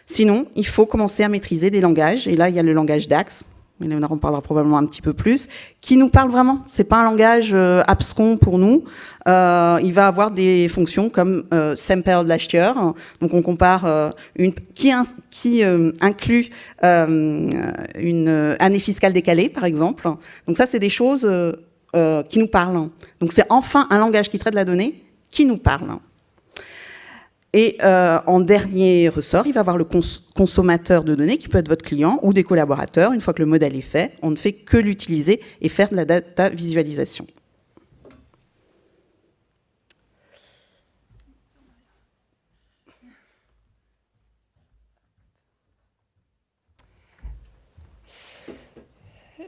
[SPEAKER 2] Sinon, il faut commencer à maîtriser des langages. Et là, il y a le langage DAX. On en parlera probablement un petit peu plus, qui nous parle vraiment. C'est pas un langage abscon pour nous. Il va avoir des fonctions comme sample last year. Donc on compare qui inclut une année fiscale décalée, par exemple. Donc ça, c'est des choses qui nous parlent. Donc c'est enfin un langage qui traite la donnée qui nous parle. Et en dernier ressort, il va y avoir le consommateur de données qui peut être votre client ou des collaborateurs. Une fois que le modèle est fait, on ne fait que l'utiliser et faire de la data visualisation.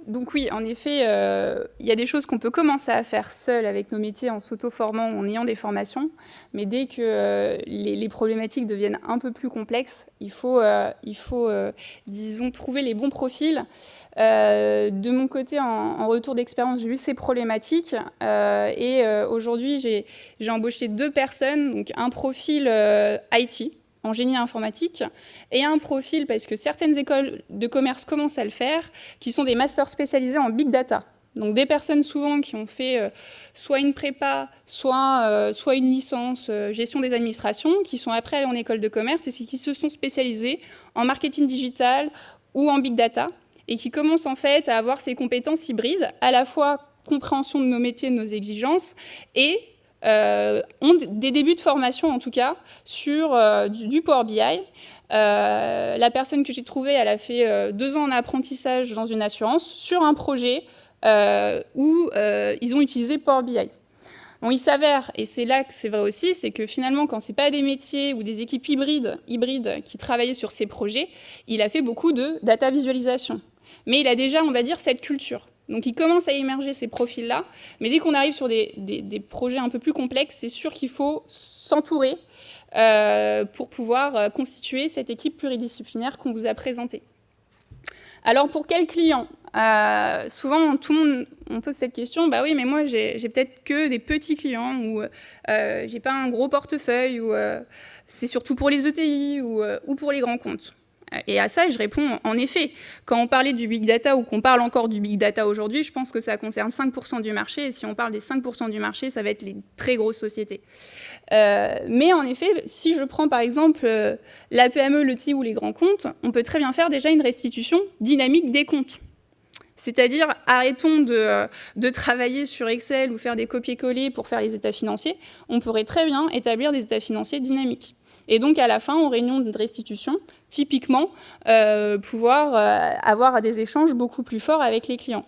[SPEAKER 1] Donc oui, en effet, il y a des choses qu'on peut commencer à faire seul avec nos métiers en s'auto-formant ou en ayant des formations, mais dès que les problématiques deviennent un peu plus complexes, il faut disons, trouver les bons profils. De mon côté, en retour d'expérience, j'ai eu ces problématiques et aujourd'hui, j'ai embauché 2 personnes, donc un profil IT, en génie informatique, et un profil, parce que certaines écoles de commerce commencent à le faire, qui sont des masters spécialisés en big data. Donc des personnes souvent qui ont fait soit une prépa, soit une licence gestion des administrations, qui sont après allées en école de commerce et qui se sont spécialisés en marketing digital ou en big data, et qui commencent en fait à avoir ces compétences hybrides, à la fois compréhension de nos métiers, de nos exigences, et ont des débuts de formation en tout cas sur du Power BI. La personne que j'ai trouvée, elle a fait 2 ans en apprentissage dans une assurance sur un projet où ils ont utilisé Power BI. Bon, il s'avère, et c'est là que c'est vrai aussi, c'est que finalement, quand ce n'est pas des métiers ou des équipes hybrides qui travaillaient sur ces projets, il a fait beaucoup de data visualisation. Mais il a déjà, on va dire, cette culture. Donc il commence à émerger ces profils-là, mais dès qu'on arrive sur des projets un peu plus complexes, c'est sûr qu'il faut s'entourer pour pouvoir constituer cette équipe pluridisciplinaire qu'on vous a présentée. Alors pour quel client ? Souvent, tout le monde on pose cette question, bah oui, mais moi j'ai peut-être que des petits clients, ou j'ai pas un gros portefeuille, ou c'est surtout pour les ETI, ou pour les grands comptes. Et à ça, je réponds, en effet, quand on parlait du big data ou qu'on parle encore du big data aujourd'hui, je pense que ça concerne 5% du marché. Et si on parle des 5% du marché, ça va être les très grosses sociétés. Mais en effet, si je prends par exemple la PME, l'ETI ou les grands comptes, on peut très bien faire déjà une restitution dynamique des comptes. C'est-à-dire, arrêtons de travailler sur Excel ou faire des copier-coller pour faire les états financiers. On pourrait très bien établir des états financiers dynamiques. Et donc, à la fin, en réunion de restitution, typiquement, pouvoir avoir des échanges beaucoup plus forts avec les clients.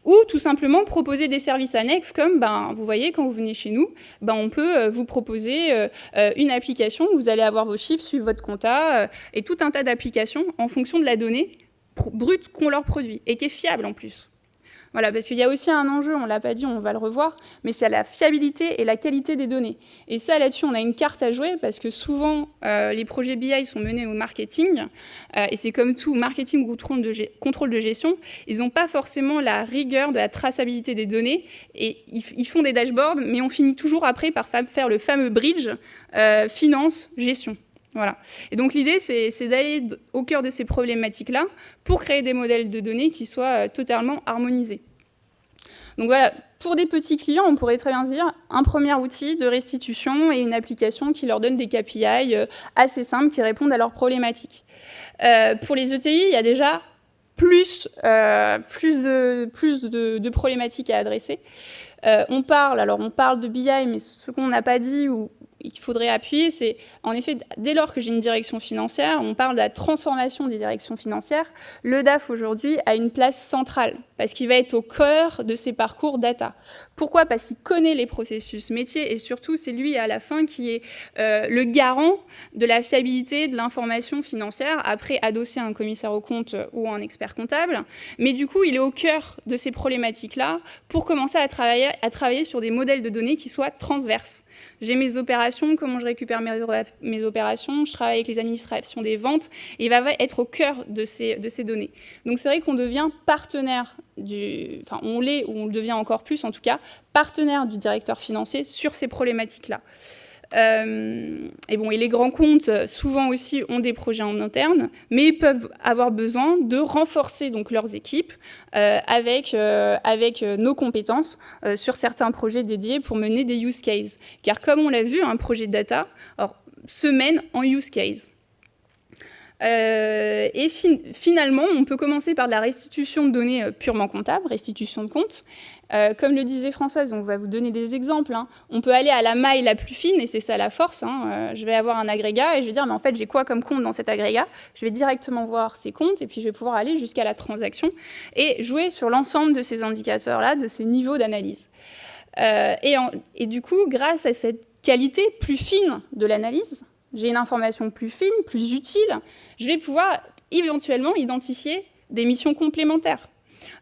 [SPEAKER 1] Ou tout simplement proposer des services annexes comme, vous voyez, quand vous venez chez nous, on peut vous proposer une application où vous allez avoir vos chiffres, suivre votre compta, et tout un tas d'applications en fonction de la donnée brute qu'on leur produit, et qui est fiable en plus. Voilà, parce qu'il y a aussi un enjeu, on ne l'a pas dit, on va le revoir, mais c'est la fiabilité et la qualité des données. Et ça, là-dessus, on a une carte à jouer, parce que souvent, les projets BI sont menés au marketing, et c'est comme tout, marketing ou contrôle de gestion, ils n'ont pas forcément la rigueur de la traçabilité des données, et ils font des dashboards, mais on finit toujours après par faire le fameux bridge finance-gestion. Voilà. Et donc l'idée, c'est d'aller au cœur de ces problématiques-là pour créer des modèles de données qui soient totalement harmonisés. Donc voilà, pour des petits clients, on pourrait très bien se dire un premier outil de restitution et une application qui leur donne des KPI assez simples qui répondent à leurs problématiques. Pour les ETI, il y a déjà plus de problématiques à adresser. On parle de BI, mais ce qu'on n'a pas dit ou qu'il faudrait appuyer, c'est en effet, dès lors que j'ai une direction financière, on parle de la transformation des directions financières, le DAF aujourd'hui a une place centrale, parce qu'il va être au cœur de ses parcours data. Pourquoi ? Parce qu'il connaît les processus métiers, et surtout, c'est lui, à la fin, qui est le garant de la fiabilité de l'information financière, après adossé à un commissaire aux comptes ou un expert comptable. Mais du coup, il est au cœur de ces problématiques-là pour commencer à travailler sur des modèles de données qui soient transverses. J'ai mes opérations, comment je récupère mes opérations, je travaille avec les administrations des ventes, et il va être au cœur de ces données. Donc c'est vrai qu'on devient partenaire on l'est, ou on le devient encore plus en tout cas, partenaire du directeur financier sur ces problématiques-là. Et les grands comptes, souvent aussi, ont des projets en interne, mais ils peuvent avoir besoin de renforcer donc leurs équipes avec nos compétences sur certains projets dédiés pour mener des use cases. Car comme on l'a vu, un projet de data se mène en use case. Et finalement, on peut commencer par de la restitution de données purement comptable, restitution de comptes. Comme le disait Françoise, on va vous donner des exemples. On peut aller à la maille la plus fine, et c'est ça la force. Je vais avoir un agrégat et je vais dire, mais en fait, j'ai quoi comme compte dans cet agrégat ? Je vais directement voir ces comptes et puis je vais pouvoir aller jusqu'à la transaction et jouer sur l'ensemble de ces indicateurs-là, de ces niveaux d'analyse. Et du coup, grâce à cette qualité plus fine de l'analyse, j'ai une information plus fine, plus utile, je vais pouvoir éventuellement identifier des missions complémentaires.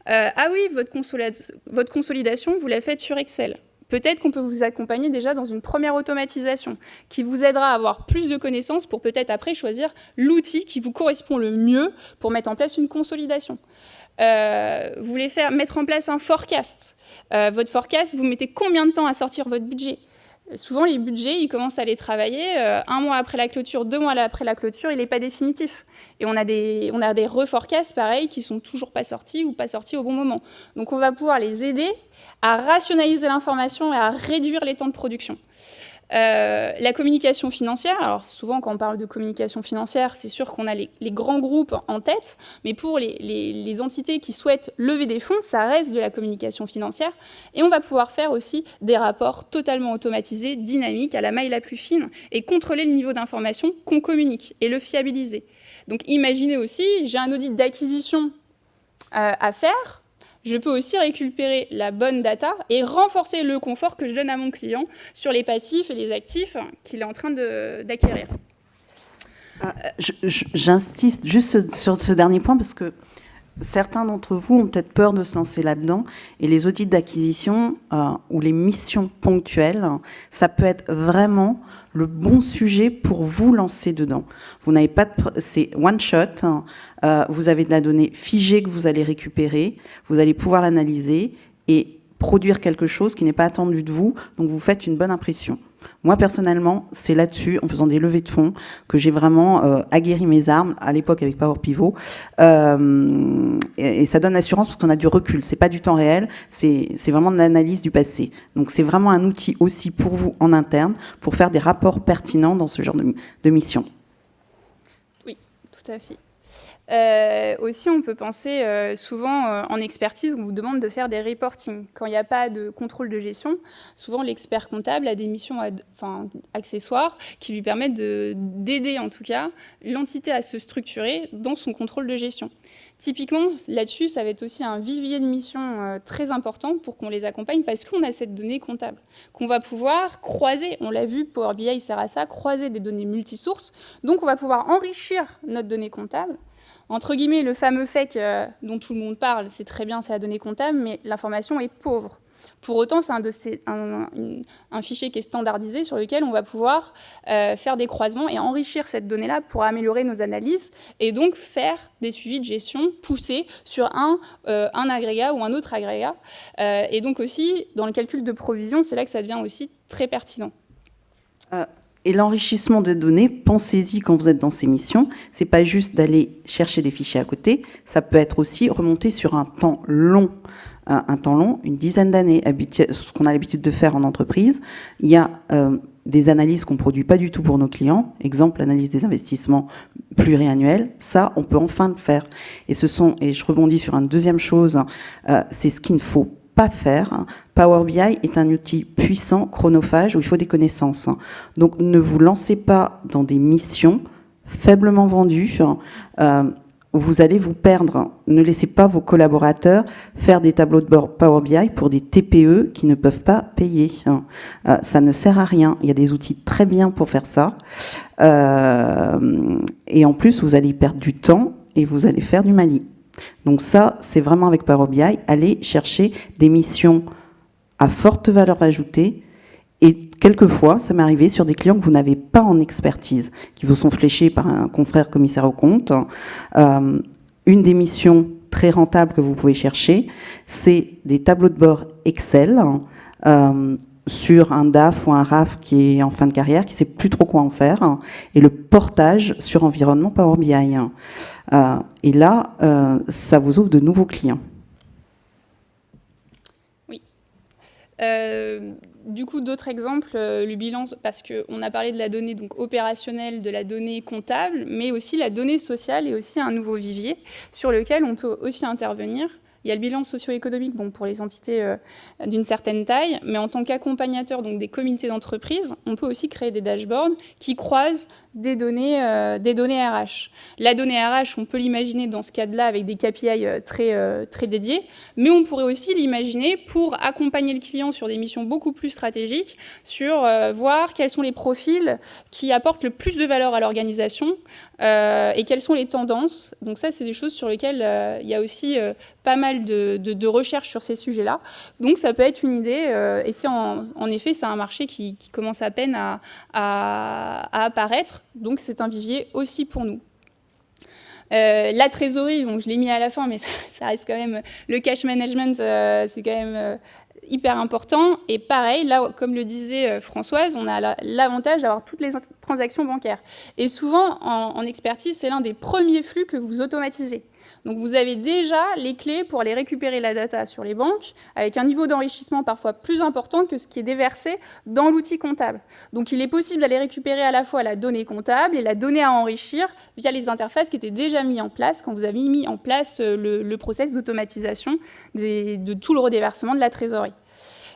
[SPEAKER 1] Ah oui, votre consolidation, vous la faites sur Excel. Peut-être qu'on peut vous accompagner déjà dans une première automatisation qui vous aidera à avoir plus de connaissances pour peut-être après choisir l'outil qui vous correspond le mieux pour mettre en place une consolidation. Vous voulez mettre en place un forecast. Votre forecast, vous mettez combien de temps à sortir votre budget ? Souvent, les budgets, ils commencent à les travailler 1 mois après la clôture, 2 mois après la clôture, il n'est pas définitif. Et on a des reforecasts, pareil, qui ne sont toujours pas sortis ou pas sortis au bon moment. Donc, on va pouvoir les aider à rationaliser l'information et à réduire les temps de production. La communication financière, alors souvent quand on parle de communication financière, c'est sûr qu'on a les grands groupes en tête, mais pour les entités qui souhaitent lever des fonds, ça reste de la communication financière, et on va pouvoir faire aussi des rapports totalement automatisés, dynamiques, à la maille la plus fine, et contrôler le niveau d'information qu'on communique, et le fiabiliser. Donc imaginez aussi, j'ai un audit d'acquisition à faire, je peux aussi récupérer la bonne data et renforcer le confort que je donne à mon client sur les passifs et les actifs qu'il est en train d'acquérir.
[SPEAKER 2] J'insiste juste sur ce dernier point parce que certains d'entre vous ont peut-être peur de se lancer là-dedans, et les audits d'acquisition ou les missions ponctuelles, ça peut être vraiment le bon sujet pour vous lancer dedans. Vous n'avez pas c'est one shot, vous avez de la donnée figée que vous allez récupérer, vous allez pouvoir l'analyser et produire quelque chose qui n'est pas attendu de vous, donc vous faites une bonne impression. Moi, personnellement, c'est là-dessus, en faisant des levées de fonds, que j'ai vraiment aguerri mes armes, à l'époque avec Power Pivot. Et ça donne l'assurance parce qu'on a du recul. C'est pas du temps réel, c'est vraiment de l'analyse du passé. Donc, c'est vraiment un outil aussi pour vous en interne, pour faire des rapports pertinents dans ce genre de mission.
[SPEAKER 1] Oui, tout à fait. Aussi, on peut penser souvent en expertise, on vous demande de faire des reporting. Quand il n'y a pas de contrôle de gestion, souvent l'expert comptable a des missions accessoires qui lui permettent d'aider en tout cas l'entité à se structurer dans son contrôle de gestion. Typiquement, là-dessus, ça va être aussi un vivier de missions très important pour qu'on les accompagne parce qu'on a cette donnée comptable qu'on va pouvoir croiser. On l'a vu, Power BI sert à ça, croiser des données multisources. Donc, on va pouvoir enrichir notre donnée comptable. Entre guillemets, le fameux FEC dont tout le monde parle, c'est très bien, c'est la donnée comptable, mais l'information est pauvre. Pour autant, c'est un fichier qui est standardisé sur lequel on va pouvoir faire des croisements et enrichir cette donnée-là pour améliorer nos analyses et donc faire des suivis de gestion poussés sur un agrégat ou un autre agrégat. Et donc aussi, dans le calcul de provision, c'est là que ça devient aussi très pertinent.
[SPEAKER 2] Et l'enrichissement de données, pensez-y quand vous êtes dans ces missions, c'est pas juste d'aller chercher des fichiers à côté, ça peut être aussi remonter sur un temps long. Un temps long, une dizaine d'années, ce qu'on a l'habitude de faire en entreprise. Il y a des analyses qu'on ne produit pas du tout pour nos clients. Exemple, l'analyse des investissements pluriannuels. Ça, on peut enfin le faire. Et je rebondis sur une deuxième chose, c'est ce qu'il ne faut pas faire. Power BI est un outil puissant, chronophage, où il faut des connaissances. Donc, ne vous lancez pas dans des missions faiblement vendues, vous allez vous perdre. Ne laissez pas vos collaborateurs faire des tableaux de bord Power BI pour des TPE qui ne peuvent pas payer. Ça ne sert à rien. Il y a des outils très bien pour faire ça. Et en plus, vous allez perdre du temps et vous allez faire du Mali. Donc ça, c'est vraiment avec Power BI, aller chercher des missions à forte valeur ajoutée. Et quelquefois, ça m'est arrivé sur des clients que vous n'avez pas en expertise, qui vous sont fléchés par un confrère commissaire aux comptes. Une des missions très rentables que vous pouvez chercher, c'est des tableaux de bord Excel sur un DAF ou un RAF qui est en fin de carrière, qui ne sait plus trop quoi en faire, et le portage sur environnement Power BI. Et là, ça vous ouvre de nouveaux clients.
[SPEAKER 1] Oui. Du coup, d'autres exemples, le bilan, parce qu'on a parlé de la donnée donc, opérationnelle, de la donnée comptable, mais aussi la donnée sociale est aussi un nouveau vivier sur lequel on peut aussi intervenir. Il y a le bilan socio-économique pour les entités d'une certaine taille, mais en tant qu'accompagnateur donc des comités d'entreprise, on peut aussi créer des dashboards qui croisent des données RH. La donnée RH, on peut l'imaginer dans ce cadre-là avec des KPI très dédiés, mais on pourrait aussi l'imaginer pour accompagner le client sur des missions beaucoup plus stratégiques, sur voir quels sont les profils qui apportent le plus de valeur à l'organisation et quelles sont les tendances. Donc ça, c'est des choses sur lesquelles il y a aussi pas mal de recherches sur ces sujets-là. Donc ça peut être une idée, et c'est en effet, c'est un marché qui commence à peine à apparaître. Donc c'est un vivier aussi pour nous. La trésorerie, donc je l'ai mis à la fin, mais ça reste quand même... Le cash management, c'est quand même hyper important. Et pareil, là, comme le disait Françoise, on a l'avantage d'avoir toutes les transactions bancaires. Et souvent, en expertise, c'est l'un des premiers flux que vous automatisez. Donc vous avez déjà les clés pour aller récupérer la data sur les banques avec un niveau d'enrichissement parfois plus important que ce qui est déversé dans l'outil comptable. Donc il est possible d'aller récupérer à la fois la donnée comptable et la donnée à enrichir via les interfaces qui étaient déjà mises en place quand vous avez mis en place le process d'automatisation de tout le redéversement de la trésorerie.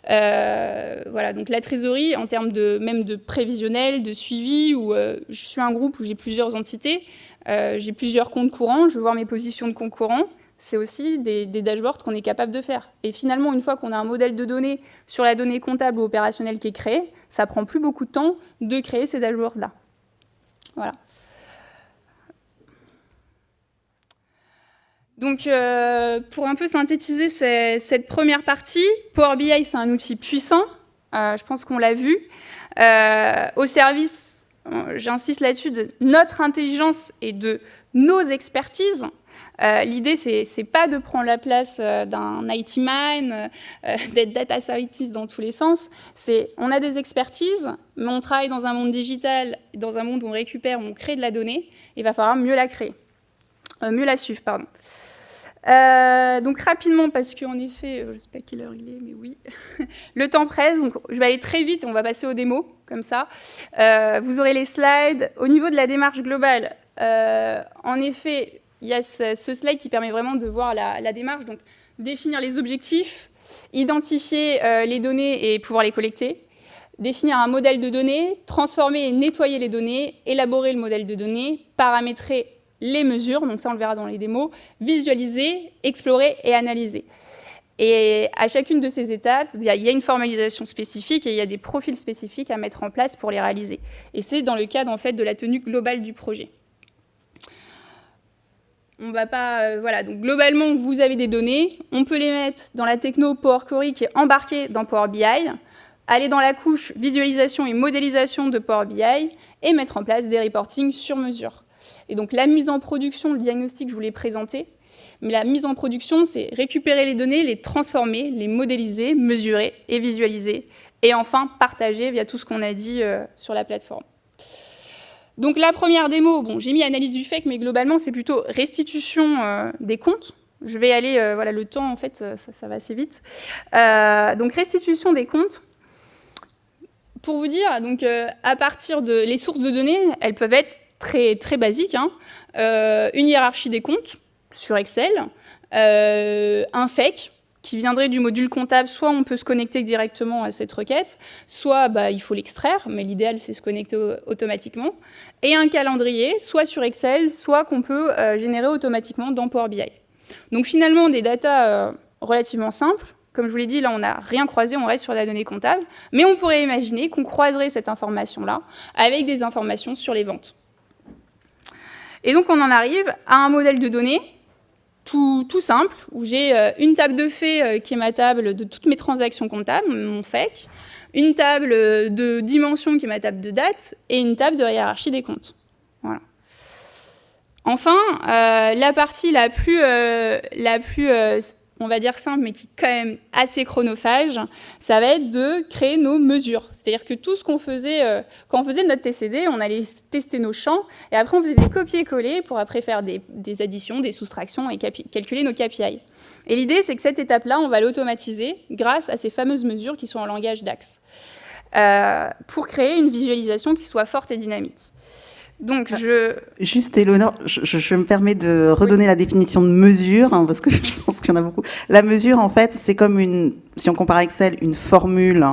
[SPEAKER 1] Voilà, donc la trésorerie en termes même de prévisionnel, de suivi, où je suis un groupe où j'ai plusieurs entités, j'ai plusieurs comptes courants, je veux voir mes positions de comptes courants, c'est aussi des dashboards qu'on est capable de faire. Et finalement, une fois qu'on a un modèle de données sur la donnée comptable ou opérationnelle qui est créée, ça prend plus beaucoup de temps de créer ces dashboards-là. Voilà. Donc, pour un peu synthétiser cette première partie, Power BI, c'est un outil puissant, je pense qu'on l'a vu, au service, j'insiste là-dessus, de notre intelligence et de nos expertises. L'idée, c'est pas de prendre la place d'un IT man, d'être data scientist dans tous les sens. On a des expertises, mais on travaille dans un monde digital, dans un monde où on récupère, où on crée de la donnée. Il va falloir mieux la créer, mieux la suivre, pardon. Donc rapidement, parce qu'en effet, je ne sais pas quelle heure il est, mais oui, le temps presse, donc je vais aller très vite et on va passer aux démos, comme ça. Vous aurez les slides. Au niveau de la démarche globale, en effet, il y a ce slide qui permet vraiment de voir la démarche. Donc, définir les objectifs, identifier les données et pouvoir les collecter, définir un modèle de données, transformer et nettoyer les données, élaborer le modèle de données, paramétrer les mesures, donc ça on le verra dans les démos, visualiser, explorer et analyser. Et à chacune de ces étapes, il y a une formalisation spécifique et il y a des profils spécifiques à mettre en place pour les réaliser. Et c'est dans le cadre en fait, de la tenue globale du projet. On va pas, voilà, donc globalement, vous avez des données, on peut les mettre dans la techno Power Query qui est embarquée dans Power BI, aller dans la couche visualisation et modélisation de Power BI et mettre en place des reportings sur mesure. Et donc la mise en production, le diagnostic, je vous l'ai présenté, mais la mise en production, c'est récupérer les données, les transformer, les modéliser, mesurer et visualiser, et enfin partager via tout ce qu'on a dit sur la plateforme. Donc la première démo, bon, j'ai mis analyse du FEC, mais globalement, c'est plutôt restitution des comptes. Je vais aller, voilà, le temps, en fait, ça va assez vite. Donc restitution des comptes. Pour vous dire, donc, à partir de... Les sources de données, elles peuvent être très, très basiques. Hein. Une hiérarchie des comptes sur Excel, un FEC, qui viendrait du module comptable, soit on peut se connecter directement à cette requête, soit il faut l'extraire, mais l'idéal c'est se connecter automatiquement, et un calendrier, soit sur Excel, soit qu'on peut générer automatiquement dans Power BI. Donc finalement, des datas relativement simples, comme je vous l'ai dit, là on n'a rien croisé, on reste sur la donnée comptable, mais on pourrait imaginer qu'on croiserait cette information-là avec des informations sur les ventes. Et donc on en arrive à un modèle de données tout simple, où j'ai une table de faits qui est ma table de toutes mes transactions comptables, mon FEC, une table de dimensions qui est ma table de date, et une table de hiérarchie des comptes. Voilà. Enfin, la partie la plus on va dire simple, mais qui est quand même assez chronophage, ça va être de créer nos mesures. C'est-à-dire que tout ce qu'on faisait, quand on faisait notre TCD, on allait tester nos champs, et après on faisait des copier-coller pour après faire des additions, des soustractions et calculer nos KPI. Et l'idée, c'est que cette étape-là, on va l'automatiser grâce à ces fameuses mesures qui sont en langage DAX, pour créer une visualisation qui soit forte et dynamique. Donc,
[SPEAKER 2] Juste, Éléonore, je me permets de redonner la définition de mesure, hein, parce que je pense qu'il y en a beaucoup. La mesure, en fait, c'est comme si on compare Excel, une formule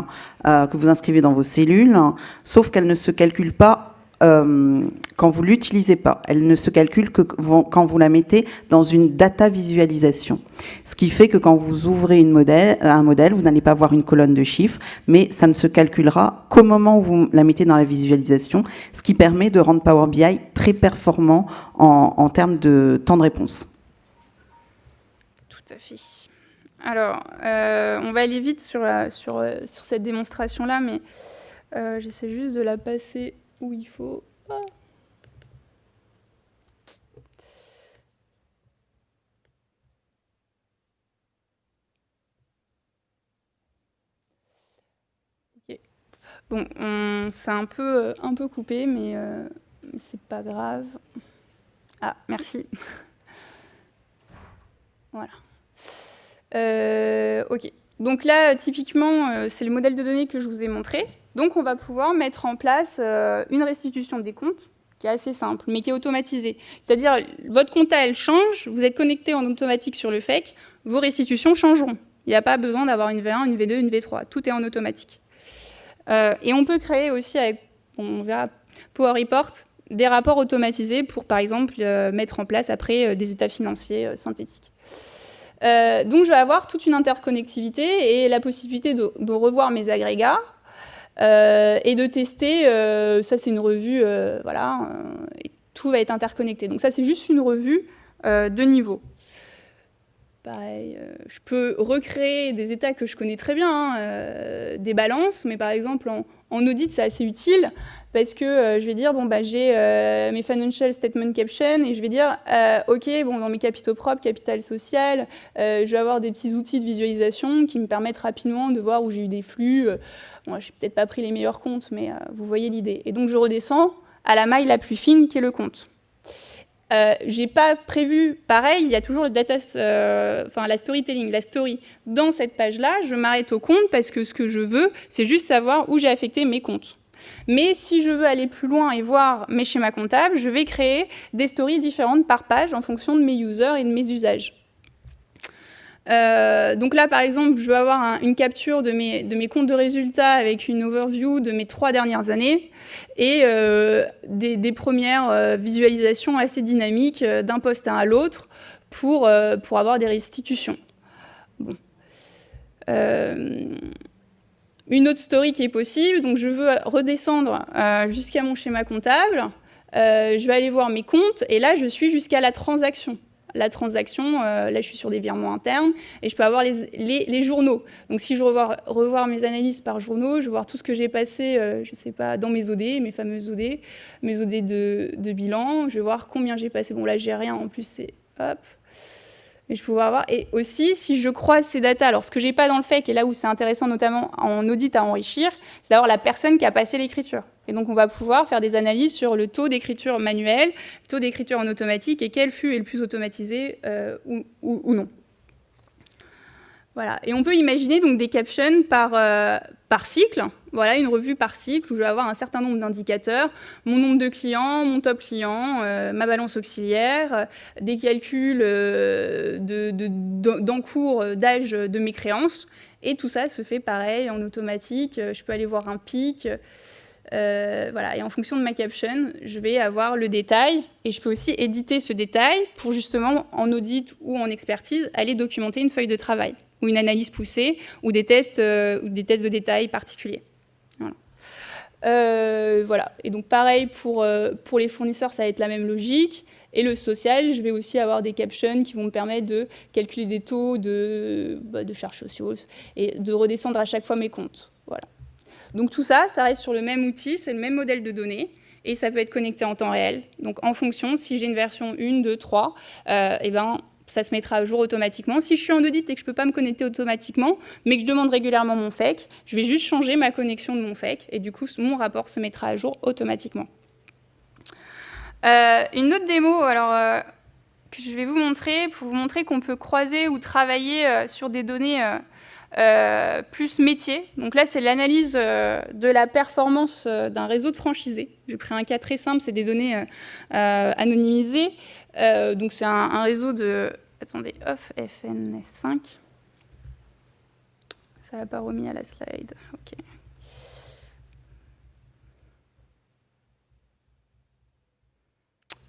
[SPEAKER 2] que vous inscrivez dans vos cellules, hein, sauf qu'elle ne se calcule pas quand vous l'utilisez pas. Elle ne se calcule que quand vous la mettez dans une data visualisation. Ce qui fait que quand vous ouvrez un modèle, vous n'allez pas voir une colonne de chiffres, mais ça ne se calculera qu'au moment où vous la mettez dans la visualisation, ce qui permet de rendre Power BI très performant en termes de temps de réponse.
[SPEAKER 1] Tout à fait. Alors, on va aller vite sur cette démonstration-là, mais j'essaie juste de la passer où il faut. Ah. Okay. Bon, c'est un peu coupé, mais c'est pas grave. Ah, merci. Voilà. OK. Donc là, typiquement, c'est le modèle de données que je vous ai montré. Donc, on va pouvoir mettre en place une restitution des comptes qui est assez simple, mais qui est automatisée. C'est-à-dire, votre compta, elle change, vous êtes connecté en automatique sur le FEC, vos restitutions changeront. Il n'y a pas besoin d'avoir une V1, une V2, une V3. Tout est en automatique. Et on peut créer aussi, avec, on verra, Power Report, des rapports automatisés pour, par exemple, mettre en place après des états financiers synthétiques. Donc, je vais avoir toute une interconnectivité et la possibilité de revoir mes agrégats et de tester. Ça, c'est une revue, voilà, et tout va être interconnecté. Donc, ça, c'est juste une revue de niveau. Pareil, je peux recréer des états que je connais très bien, hein, des balances, mais par exemple, en audit, c'est assez utile parce que je vais dire, bon, j'ai mes financial statement caption et je vais dire, OK, bon, dans mes capitaux propres, capital social, je vais avoir des petits outils de visualisation qui me permettent rapidement de voir où j'ai eu des flux. Bon, je n'ai peut-être pas pris les meilleurs comptes, mais vous voyez l'idée. Et donc, je redescends à la maille la plus fine qui est le compte. J'ai pas prévu, pareil, il y a toujours le data, la storytelling, la story. Dans cette page-là, je m'arrête au compte parce que ce que je veux, c'est juste savoir où j'ai affecté mes comptes. Mais si je veux aller plus loin et voir mes schémas comptables, je vais créer des stories différentes par page en fonction de mes users et de mes usages. Donc là, par exemple, je veux avoir une capture de mes comptes de résultats avec une overview de mes 3 dernières années et des premières visualisations assez dynamiques d'un poste à l'autre pour avoir des restitutions. Bon. Une autre story qui est possible, donc je veux redescendre jusqu'à mon schéma comptable, je vais aller voir mes comptes et là, je suis jusqu'à la transaction. La transaction, là je suis sur des virements internes et je peux avoir les journaux. Donc si je revoir mes analyses par journaux, je vais voir tout ce que j'ai passé, je ne sais pas, dans mes OD, mes fameuses OD, mes OD de bilan, je vais voir combien j'ai passé. Bon là j'ai rien, en plus c'est hop. Et je peux voir. Et aussi, si je croise ces datas, alors ce que j'ai pas dans le FEC, et là où c'est intéressant notamment en audit à enrichir, c'est d'avoir la personne qui a passé l'écriture. Et donc on va pouvoir faire des analyses sur le taux d'écriture manuel, le taux d'écriture en automatique, et quel fut le plus automatisé ou non. Voilà. Et on peut imaginer donc des captions par cycle. Voilà, une revue par cycle où je vais avoir un certain nombre d'indicateurs, mon nombre de clients, mon top client, ma balance auxiliaire, des calculs d'encours d'âge de mes créances. Et tout ça se fait pareil en automatique. Je peux aller voir un pic. Voilà. Et en fonction de ma caption, je vais avoir le détail. Et je peux aussi éditer ce détail pour justement, en audit ou en expertise, aller documenter une feuille de travail ou une analyse poussée, ou des tests de détail particuliers. Voilà. Voilà. Et donc pareil pour les fournisseurs, ça va être la même logique. Et le social, je vais aussi avoir des captions qui vont me permettre de calculer des taux de charges sociaux et de redescendre à chaque fois mes comptes. Voilà. Donc tout ça, ça reste sur le même outil, c'est le même modèle de données. Et ça peut être connecté en temps réel. Donc en fonction, si j'ai une version 1, 2, 3, eh ben, ça se mettra à jour automatiquement. Si je suis en audit et que je ne peux pas me connecter automatiquement, mais que je demande régulièrement mon FEC, je vais juste changer ma connexion de mon FEC et du coup, mon rapport se mettra à jour automatiquement. Une autre démo alors, que je vais vous montrer, pour vous montrer qu'on peut croiser ou travailler sur des données plus métiers. Donc là, c'est l'analyse de la performance d'un réseau de franchisés. J'ai pris un cas très simple, c'est des données anonymisées. Donc c'est un réseau de... Attendez, FNF5. Ça n'a pas remis à la slide. OK.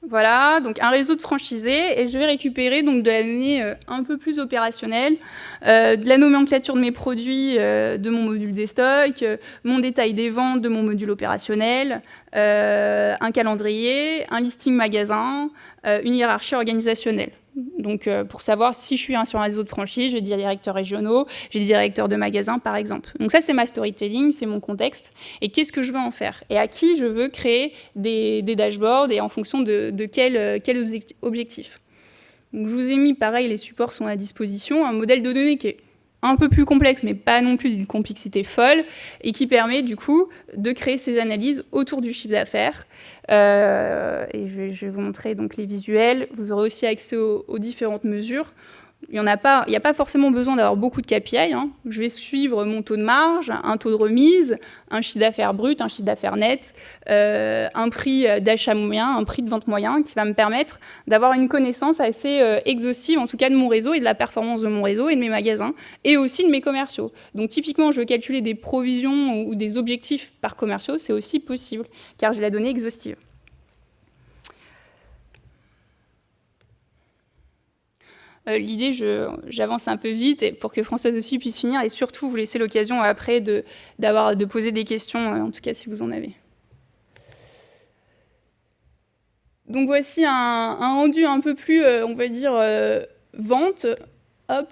[SPEAKER 1] Voilà, donc un réseau de franchisés, et je vais récupérer donc de la donnée un peu plus opérationnelle, de la nomenclature de mes produits, de mon module des stocks, mon détail des ventes de mon module opérationnel, un calendrier, un listing magasin, une hiérarchie organisationnelle. Donc pour savoir si je suis sur un réseau de franchise, j'ai des directeurs régionaux, j'ai des directeurs de magasins par exemple. Donc ça c'est ma storytelling, c'est mon contexte. Et qu'est-ce que je veux en faire? Et à qui je veux créer des dashboards et en fonction de quel objectif. Donc je vous ai mis pareil, les supports sont à disposition, un modèle de données qui est un peu plus complexe, mais pas non plus d'une complexité folle, et qui permet du coup de créer ces analyses autour du chiffre d'affaires. Et je vais vous montrer donc les visuels. Vous aurez aussi accès aux différentes mesures. Il n'y a pas forcément besoin d'avoir beaucoup de KPI. Hein. Je vais suivre mon taux de marge, un taux de remise, un chiffre d'affaires brut, un chiffre d'affaires net, un prix d'achat moyen, un prix de vente moyen, qui va me permettre d'avoir une connaissance assez exhaustive, en tout cas de mon réseau et de la performance de mon réseau et de mes magasins, et aussi de mes commerciaux. Donc typiquement, je veux calculer des provisions ou des objectifs par commerciaux, c'est aussi possible, car j'ai la donnée exhaustive. L'idée, j'avance un peu vite pour que Françoise aussi puisse finir et surtout vous laisser l'occasion après de poser des questions, en tout cas si vous en avez. Donc voici un rendu un peu plus, on va dire, vente,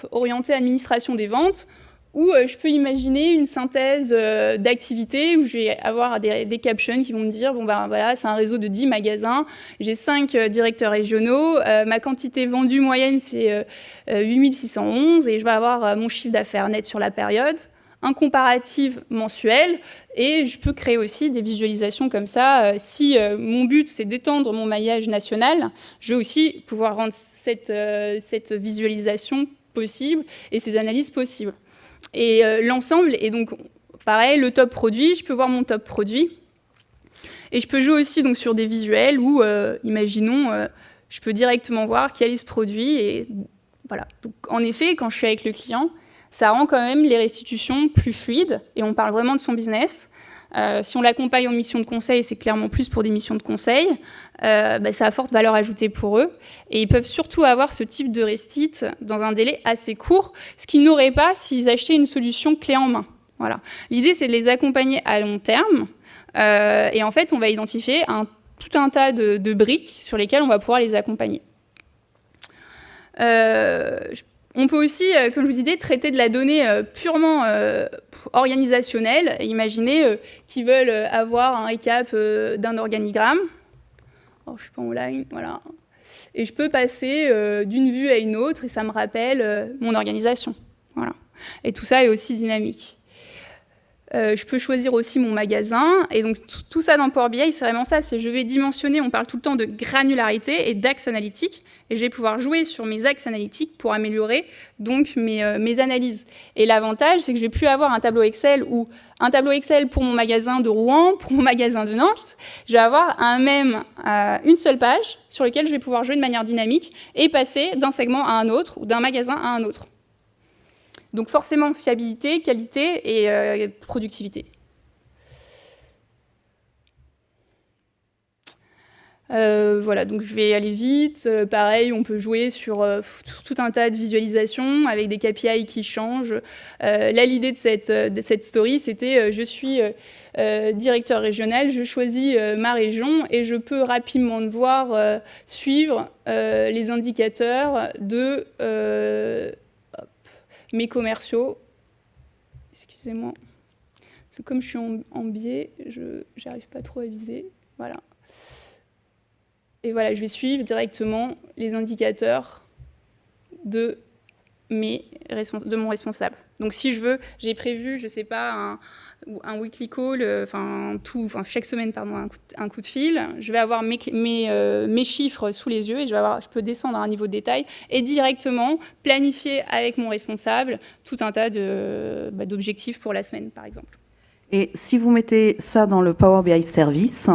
[SPEAKER 1] orienté administration des ventes, où je peux imaginer une synthèse d'activités où je vais avoir des captions qui vont me dire, bon ben voilà, c'est un réseau de 10 magasins, j'ai 5 directeurs régionaux, ma quantité vendue moyenne c'est 8611 et je vais avoir mon chiffre d'affaires net sur la période, un comparatif mensuel, et je peux créer aussi des visualisations comme ça. Si mon but c'est d'étendre mon maillage national, je vais aussi pouvoir rendre cette visualisation possible et ces analyses possibles. Et l'ensemble est donc pareil, le top produit, je peux voir mon top produit. Et je peux jouer aussi donc, sur des visuels où, imaginons, je peux directement voir quel est ce produit. Et voilà. Donc, en effet, quand je suis avec le client, ça rend quand même les restitutions plus fluides et on parle vraiment de son business. Si on l'accompagne en mission de conseil, c'est clairement plus pour des missions de conseil. Ça a forte valeur ajoutée pour eux. Et ils peuvent surtout avoir ce type de restit dans un délai assez court, ce qu'ils n'auraient pas s'ils achetaient une solution clé en main. Voilà. L'idée, c'est de les accompagner à long terme. Et en fait, on va identifier tout un tas de briques sur lesquelles on va pouvoir les accompagner. On peut aussi, comme je vous disais, traiter de la donnée purement organisationnelle. Imaginez qu'ils veulent avoir un récap d'un organigramme. Oh, je suis pas online, voilà. Et je peux passer d'une vue à une autre et ça me rappelle mon organisation. Voilà. Et tout ça est aussi dynamique. Je peux choisir aussi mon magasin. Et donc, tout ça dans Power BI, c'est vraiment ça. C'est je vais dimensionner, on parle tout le temps de granularité et d'axes analytiques. Et je vais pouvoir jouer sur mes axes analytiques pour améliorer donc mes analyses. Et l'avantage, c'est que je ne vais plus avoir un tableau Excel ou un tableau Excel pour mon magasin de Rouen, pour mon magasin de Nantes. Je vais avoir une seule page sur laquelle je vais pouvoir jouer de manière dynamique et passer d'un segment à un autre ou d'un magasin à un autre. Donc forcément, fiabilité, qualité et productivité. Voilà, donc je vais aller vite. Pareil, on peut jouer sur tout un tas de visualisations avec des KPI qui changent. Là, l'idée de cette story, c'était je suis directeur régional, je choisis ma région et je peux rapidement voir suivre les indicateurs de mes commerciaux. Excusez-moi. Parce que comme je suis en biais, je n'arrive pas trop à viser. Voilà. Et voilà, je vais suivre directement les indicateurs de mon responsable. Donc si je veux, j'ai prévu, je ne sais pas, un weekly call, chaque semaine, pardon, un coup de fil. Je vais avoir mes chiffres sous les yeux et je peux descendre à un niveau de détail et directement planifier avec mon responsable tout un tas d'objectifs pour la semaine, par exemple.
[SPEAKER 2] Et si vous mettez ça dans le Power BI Service,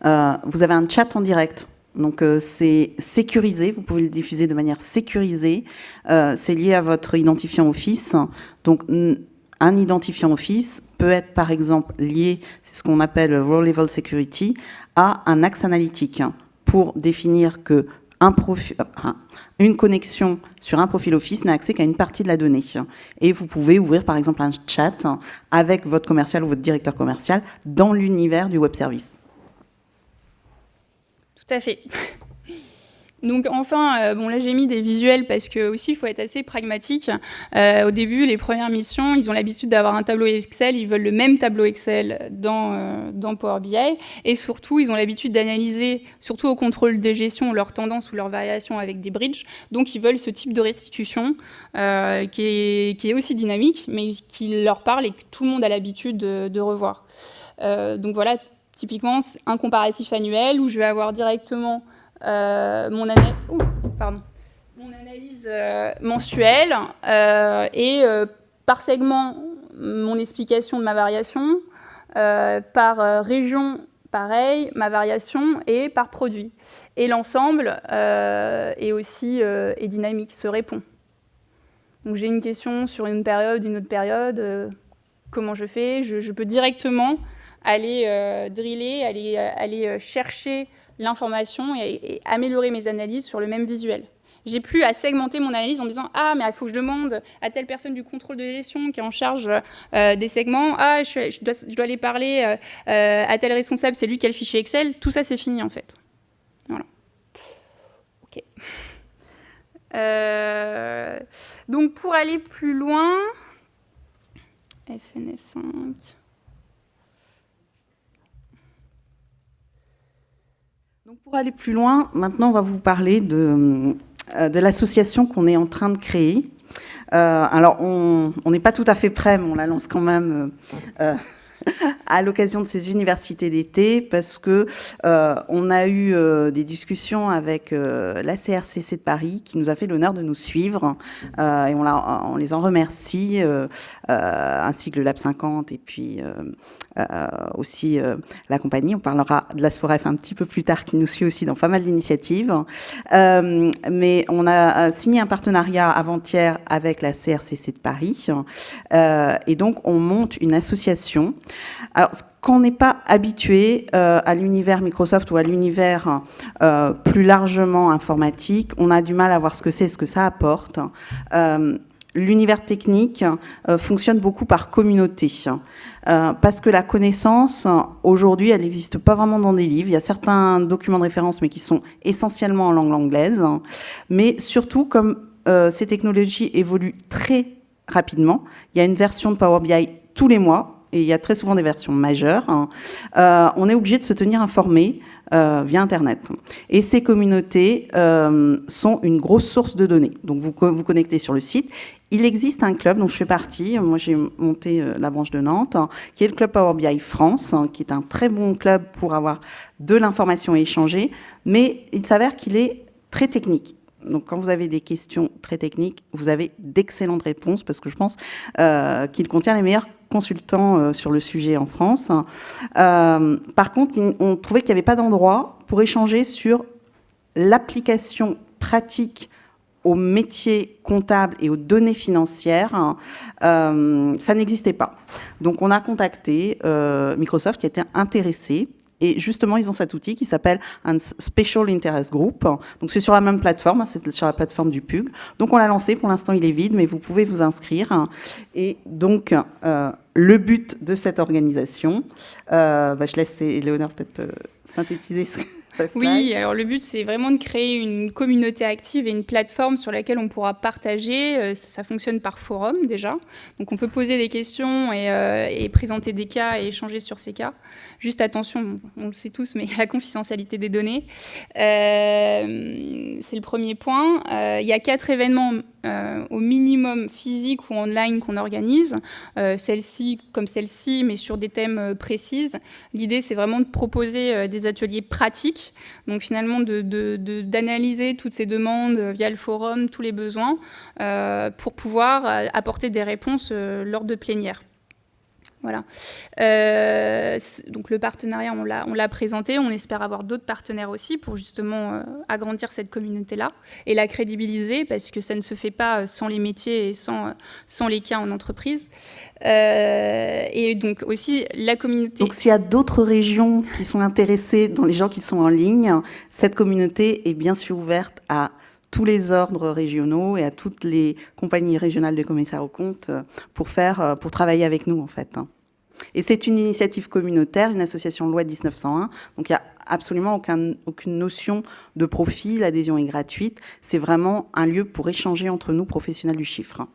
[SPEAKER 2] vous avez un chat en direct. Donc c'est sécurisé, vous pouvez le diffuser de manière sécurisée. C'est lié à votre identifiant Office. Donc un identifiant Office peut être par exemple lié, c'est ce qu'on appelle Row Level Security, à un axe analytique pour définir que une connexion sur un profil Office n'a accès qu'à une partie de la donnée. Et vous pouvez ouvrir par exemple un chat avec votre commercial ou votre directeur commercial dans l'univers du web service.
[SPEAKER 1] Tout à fait. Donc enfin, là j'ai mis des visuels parce que aussi il faut être assez pragmatique. Au début, les premières missions, ils ont l'habitude d'avoir un tableau Excel, ils veulent le même tableau Excel dans Power BI. Et surtout, ils ont l'habitude d'analyser, surtout au contrôle de gestion, leurs tendances ou leurs variations avec des bridges. Donc ils veulent ce type de restitution qui est aussi dynamique, mais qui leur parle et que tout le monde a l'habitude de revoir. Donc voilà, typiquement, un comparatif annuel où je vais avoir directement mon analyse mensuelle et par segment, mon explication de ma variation, par région, pareil, ma variation et par produit. Et l'ensemble est aussi est dynamique, se répond. Donc j'ai une question sur une période, une autre période, comment je fais ? Je peux directement aller driller, aller chercher l'information et améliorer mes analyses sur le même visuel. J'ai plus à segmenter mon analyse en me disant « Ah, mais il faut que je demande à telle personne du contrôle de gestion qui est en charge des segments. Ah, je dois aller parler à tel responsable, c'est lui qui a le fichier Excel. » Tout ça, c'est fini, en fait. Voilà. OK. Donc, pour aller plus loin... FNF5...
[SPEAKER 2] Donc pour aller plus loin, maintenant on va vous parler de l'association qu'on est en train de créer. Alors on n'est pas tout à fait prêt, mais on la lance quand même à l'occasion de ces universités d'été, parce que on a eu des discussions avec la CRCC de Paris, qui nous a fait l'honneur de nous suivre, et on les en remercie, ainsi que le Lab 50, et puis aussi la compagnie. On parlera de l'ASFOREF un petit peu plus tard, qui nous suit aussi dans pas mal d'initiatives. Mais on a signé un partenariat avant-hier avec la CRCC de Paris, et donc on monte une association. Alors, quand on n'est pas habitué à l'univers Microsoft ou à l'univers plus largement informatique, on a du mal à voir ce que c'est, ce que ça apporte. L'univers technique fonctionne beaucoup par communauté. Parce que la connaissance, aujourd'hui, elle n'existe pas vraiment dans des livres. Il y a certains documents de référence, mais qui sont essentiellement en langue anglaise. Mais surtout, comme ces technologies évoluent très rapidement, il y a une version de Power BI tous les mois, et il y a très souvent des versions majeures, on est obligé de se tenir informé via Internet. Et ces communautés sont une grosse source de données. Donc vous vous connectez sur le site. Il existe un club dont je fais partie, moi j'ai monté la branche de Nantes, qui est le club Power BI France, qui est un très bon club pour avoir de l'information à échanger, mais il s'avère qu'il est très technique. Donc quand vous avez des questions très techniques, vous avez d'excellentes réponses, parce que je pense qu'il contient les meilleurs consultants sur le sujet en France. Par contre, on trouvait qu'il n'y avait pas d'endroit pour échanger sur l'application pratique aux métiers comptables et aux données financières, ça n'existait pas. Donc on a contacté Microsoft, qui était intéressé. Et justement, ils ont cet outil qui s'appelle un Special Interest Group. Donc, c'est sur la même plateforme, c'est sur la plateforme du PUG. Donc, on l'a lancé. Pour l'instant, il est vide, mais vous pouvez vous inscrire. Et donc, le but de cette organisation, je laisse Éléonore peut-être synthétiser ce
[SPEAKER 1] Oui, alors le but, c'est vraiment de créer une communauté active et une plateforme sur laquelle on pourra partager. Ça fonctionne par forum, déjà. Donc, on peut poser des questions et présenter des cas et échanger sur ces cas. Juste attention, on le sait tous, mais la confidentialité des données. C'est le premier point. Il y a 4 événements au minimum physique ou online qu'on organise, celle-ci comme celle-ci, mais sur des thèmes précis. L'idée, c'est vraiment de proposer des ateliers pratiques, donc finalement d'analyser toutes ces demandes via le forum, tous les besoins, pour pouvoir apporter des réponses lors de plénières. Voilà. Donc le partenariat, on l'a présenté. On espère avoir d'autres partenaires aussi pour justement agrandir cette communauté-là et la crédibiliser, parce que ça ne se fait pas sans les métiers et sans les cas en entreprise. Et donc aussi la communauté...
[SPEAKER 2] Donc s'il y a d'autres régions qui sont intéressées dans les gens qui sont en ligne, cette communauté est bien sûr ouverte à tous les ordres régionaux et à toutes les compagnies régionales de commissaires aux comptes pour travailler avec nous, en fait. Et c'est une initiative communautaire, une association de loi 1901, donc il n'y a absolument aucune notion de profit, l'adhésion est gratuite, c'est vraiment un lieu pour échanger entre nous, professionnels du chiffre.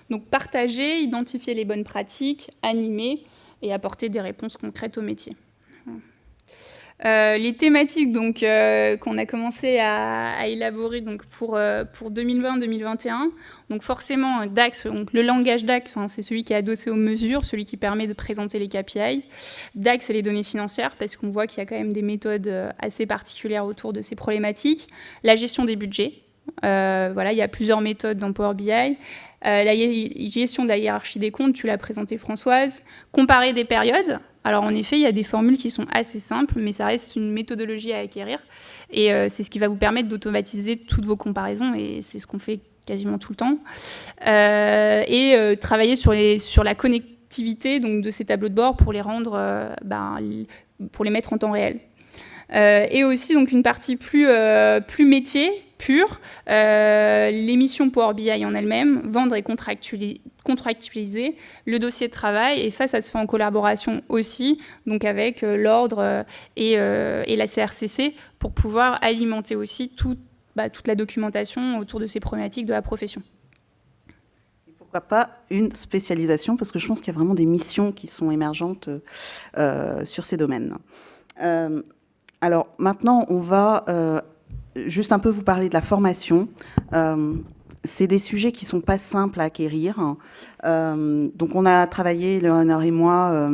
[SPEAKER 1] Donc partager, identifier les bonnes pratiques, animer et apporter des réponses concrètes aux métiers. Les thématiques donc qu'on a commencé à élaborer donc pour 2020-2021. Donc forcément DAX, donc le langage DAX, c'est celui qui est adossé aux mesures, celui qui permet de présenter les KPI. DAX, c'est les données financières, parce qu'on voit qu'il y a quand même des méthodes assez particulières autour de ces problématiques. La gestion des budgets. Voilà, il y a plusieurs méthodes dans Power BI. La gestion de la hiérarchie des comptes, tu l'as présenté Françoise. Comparer des périodes. Alors en effet, il y a des formules qui sont assez simples, mais ça reste une méthodologie à acquérir. Et c'est ce qui va vous permettre d'automatiser toutes vos comparaisons, et c'est ce qu'on fait quasiment tout le temps. Travailler sur la connectivité donc, de ces tableaux de bord pour les rendre, pour les mettre en temps réel. Et aussi donc, une partie plus métier, pure, l'émission Power BI en elle-même, vendre et contractualiser le dossier de travail, et ça se fait en collaboration aussi, donc avec l'ordre et la CRCC, pour pouvoir alimenter aussi toute la documentation autour de ces problématiques de la profession.
[SPEAKER 2] Et pourquoi pas une spécialisation, parce que je pense qu'il y a vraiment des missions qui sont émergentes sur ces domaines. Alors maintenant, on va juste un peu vous parler de la formation. c'est des sujets qui sont pas simples à acquérir. Donc on a travaillé, Léonore et moi,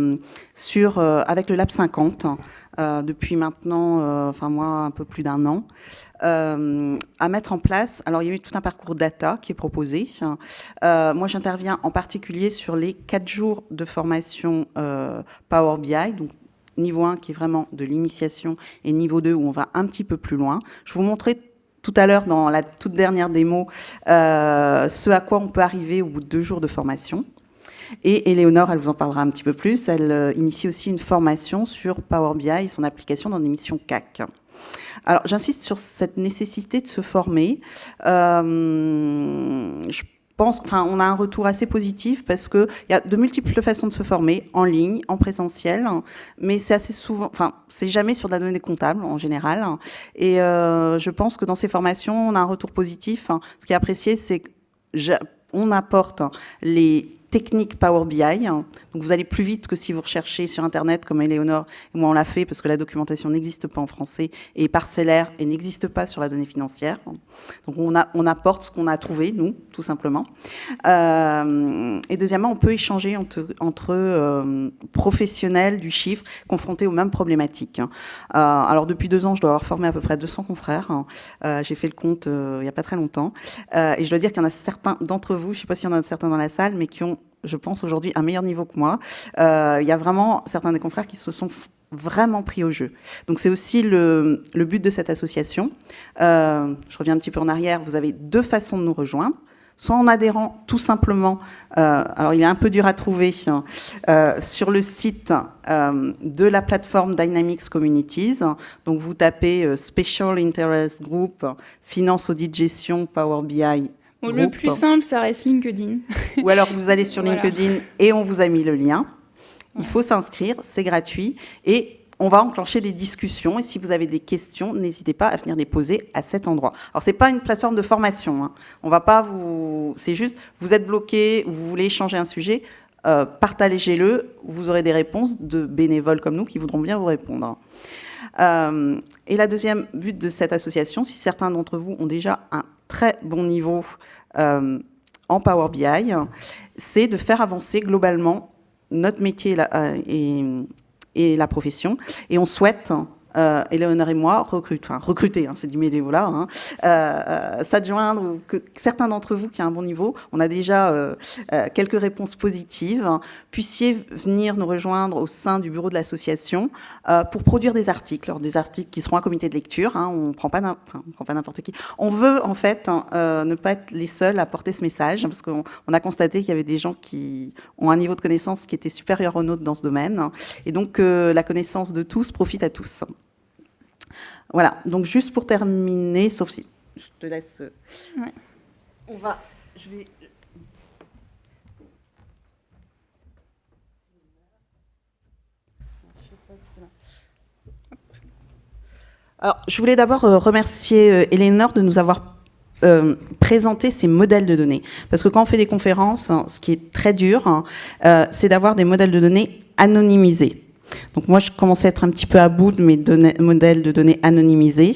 [SPEAKER 2] avec le Lab 50 depuis maintenant, moi, un peu plus d'1 an, à mettre en place. Alors il y a eu tout un parcours data qui est proposé. Moi j'interviens en particulier sur les 4 jours de formation Power BI, donc niveau 1 qui est vraiment de l'initiation et niveau 2 où on va un petit peu plus loin. Je vous montrais tout à l'heure dans la toute dernière démo ce à quoi on peut arriver au bout de 2 jours de formation. Et Éléonore, elle vous en parlera un petit peu plus, elle initie aussi une formation sur Power BI et son application dans des missions CAC. Alors j'insiste sur cette nécessité de se former. Je pense, on a un retour assez positif parce que il y a de multiples façons de se former, en ligne, en présentiel, mais c'est assez souvent, c'est jamais sur de la donnée comptable en général. Et je pense que dans ces formations, on a un retour positif. Ce qui est apprécié, c'est qu'on apporte les technique Power BI. Donc vous allez plus vite que si vous recherchez sur Internet, comme Éléonore et moi on l'a fait, parce que la documentation n'existe pas en français et est parcellaire et n'existe pas sur la donnée financière. Donc on apporte ce qu'on a trouvé, nous, tout simplement. Et deuxièmement, on peut échanger entre professionnels du chiffre confrontés aux mêmes problématiques. Alors depuis 2 ans, je dois avoir formé à peu près 200 confrères. J'ai fait le compte il n'y a pas très longtemps. Et je dois dire qu'il y en a certains d'entre vous, je ne sais pas s'il y en a certains dans la salle, mais qui ont, je pense, aujourd'hui un meilleur niveau que moi. Il y a vraiment certains des confrères qui se sont vraiment pris au jeu. Donc c'est aussi le but de cette association. Je reviens un petit peu en arrière. Vous avez 2 façons de nous rejoindre. Soit en adhérant tout simplement, alors il est un peu dur à trouver, sur le site de la plateforme Dynamics Communities. Donc vous tapez Special Interest Group, Finance, Audit, Gestion, Power BI.
[SPEAKER 1] Bon, le plus simple, ça reste LinkedIn.
[SPEAKER 2] Ou alors vous allez sur LinkedIn et on vous a mis le lien. Il faut s'inscrire, c'est gratuit et on va enclencher des discussions. Et si vous avez des questions, n'hésitez pas à venir les poser à cet endroit. Alors c'est pas une plateforme de formation. Hein. On va pas vous. C'est juste vous êtes bloqué ou vous voulez échanger un sujet, partagez-le. Vous aurez des réponses de bénévoles comme nous qui voudront bien vous répondre. Et la deuxième but de cette association, si certains d'entre vous ont déjà un très bon niveau en Power BI, c'est de faire avancer globalement notre métier et la profession. Et on souhaite, Éléonore et moi, recruter, c'est du bénévolat, s'adjoindre, ou que certains d'entre vous qui ont un bon niveau, on a déjà quelques réponses positives, puissiez venir nous rejoindre au sein du bureau de l'association pour produire des articles. Alors, des articles qui seront un comité de lecture, on ne prend pas n'importe qui. On veut en fait ne pas être les seuls à porter ce message, parce qu'on a constaté qu'il y avait des gens qui ont un niveau de connaissance qui était supérieur au nôtre dans ce domaine, et donc la connaissance de tous profite à tous. Voilà, donc juste pour terminer, sauf si je te laisse.
[SPEAKER 1] Ouais.
[SPEAKER 2] Je vais. Alors, je voulais d'abord remercier Éléonore de nous avoir présenté ces modèles de données. Parce que quand on fait des conférences, ce qui est très dur, c'est d'avoir des modèles de données anonymisés. Donc moi, je commençais à être un petit peu à bout de mes modèles de données anonymisés.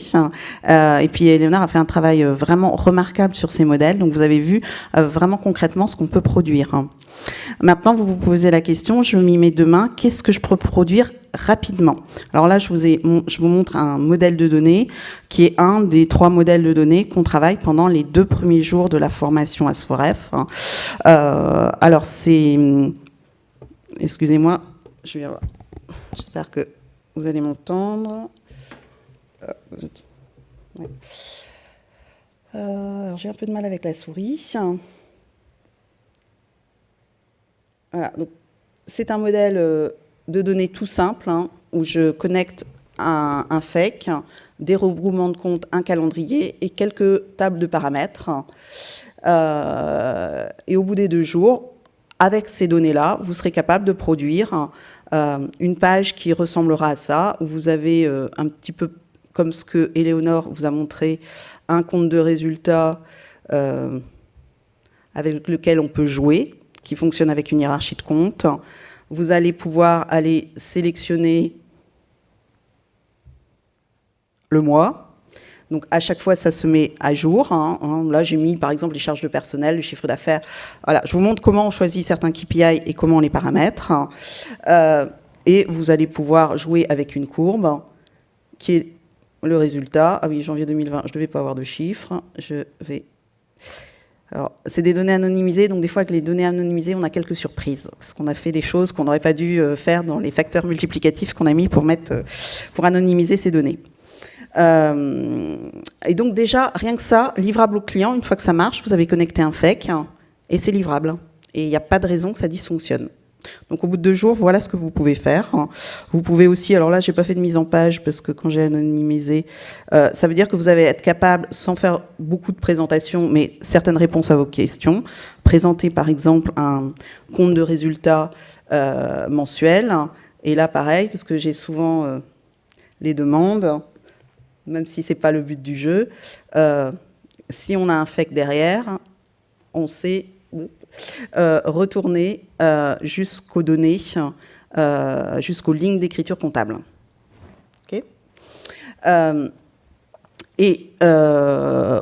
[SPEAKER 2] Et puis, Éléonore a fait un travail vraiment remarquable sur ces modèles. Donc, vous avez vu vraiment concrètement ce qu'on peut produire. Maintenant, vous vous posez la question, je m'y mets demain, qu'est-ce que je peux produire rapidement? Alors là, je vous montre un modèle de données qui est un des 3 modèles de données qu'on travaille pendant les 2 premiers jours de la formation AS4F. Alors, c'est... Excusez-moi, je vais avoir... J'espère que vous allez m'entendre. Ouais. J'ai un peu de mal avec la souris. Voilà, donc c'est un modèle de données tout simple, où je connecte un FEC, des regroupements de comptes, un calendrier et quelques tables de paramètres. Et au bout des 2 jours, avec ces données-là, vous serez capable de produire une page qui ressemblera à ça, où vous avez un petit peu comme ce que Éléonore vous a montré, un compte de résultats avec lequel on peut jouer, qui fonctionne avec une hiérarchie de comptes. Vous allez pouvoir aller sélectionner le mois. Donc à chaque fois, ça se met à jour. Là, j'ai mis par exemple les charges de personnel, le chiffre d'affaires. Voilà, je vous montre comment on choisit certains KPI et comment on les paramètre. Et vous allez pouvoir jouer avec une courbe qui est le résultat. Ah oui, janvier 2020, je ne devais pas avoir de chiffres. Alors, c'est des données anonymisées, donc des fois, avec les données anonymisées, on a quelques surprises, parce qu'on a fait des choses qu'on n'aurait pas dû faire dans les facteurs multiplicatifs qu'on a mis pour anonymiser ces données. Et donc déjà, rien que ça, livrable au client, une fois que ça marche, vous avez connecté un FEC, et c'est livrable. Et il n'y a pas de raison que ça dysfonctionne. Donc au bout de 2 jours, voilà ce que vous pouvez faire. Vous pouvez aussi, alors là j'ai pas fait de mise en page parce que quand j'ai anonymisé, ça veut dire que vous allez être capable, sans faire beaucoup de présentations, mais certaines réponses à vos questions, présenter par exemple un compte de résultats mensuel. Et là pareil, parce que j'ai souvent les demandes, même si c'est pas le but du jeu, si on a un FEC derrière, on sait retourner jusqu'aux données, jusqu'aux lignes d'écriture comptable. Okay,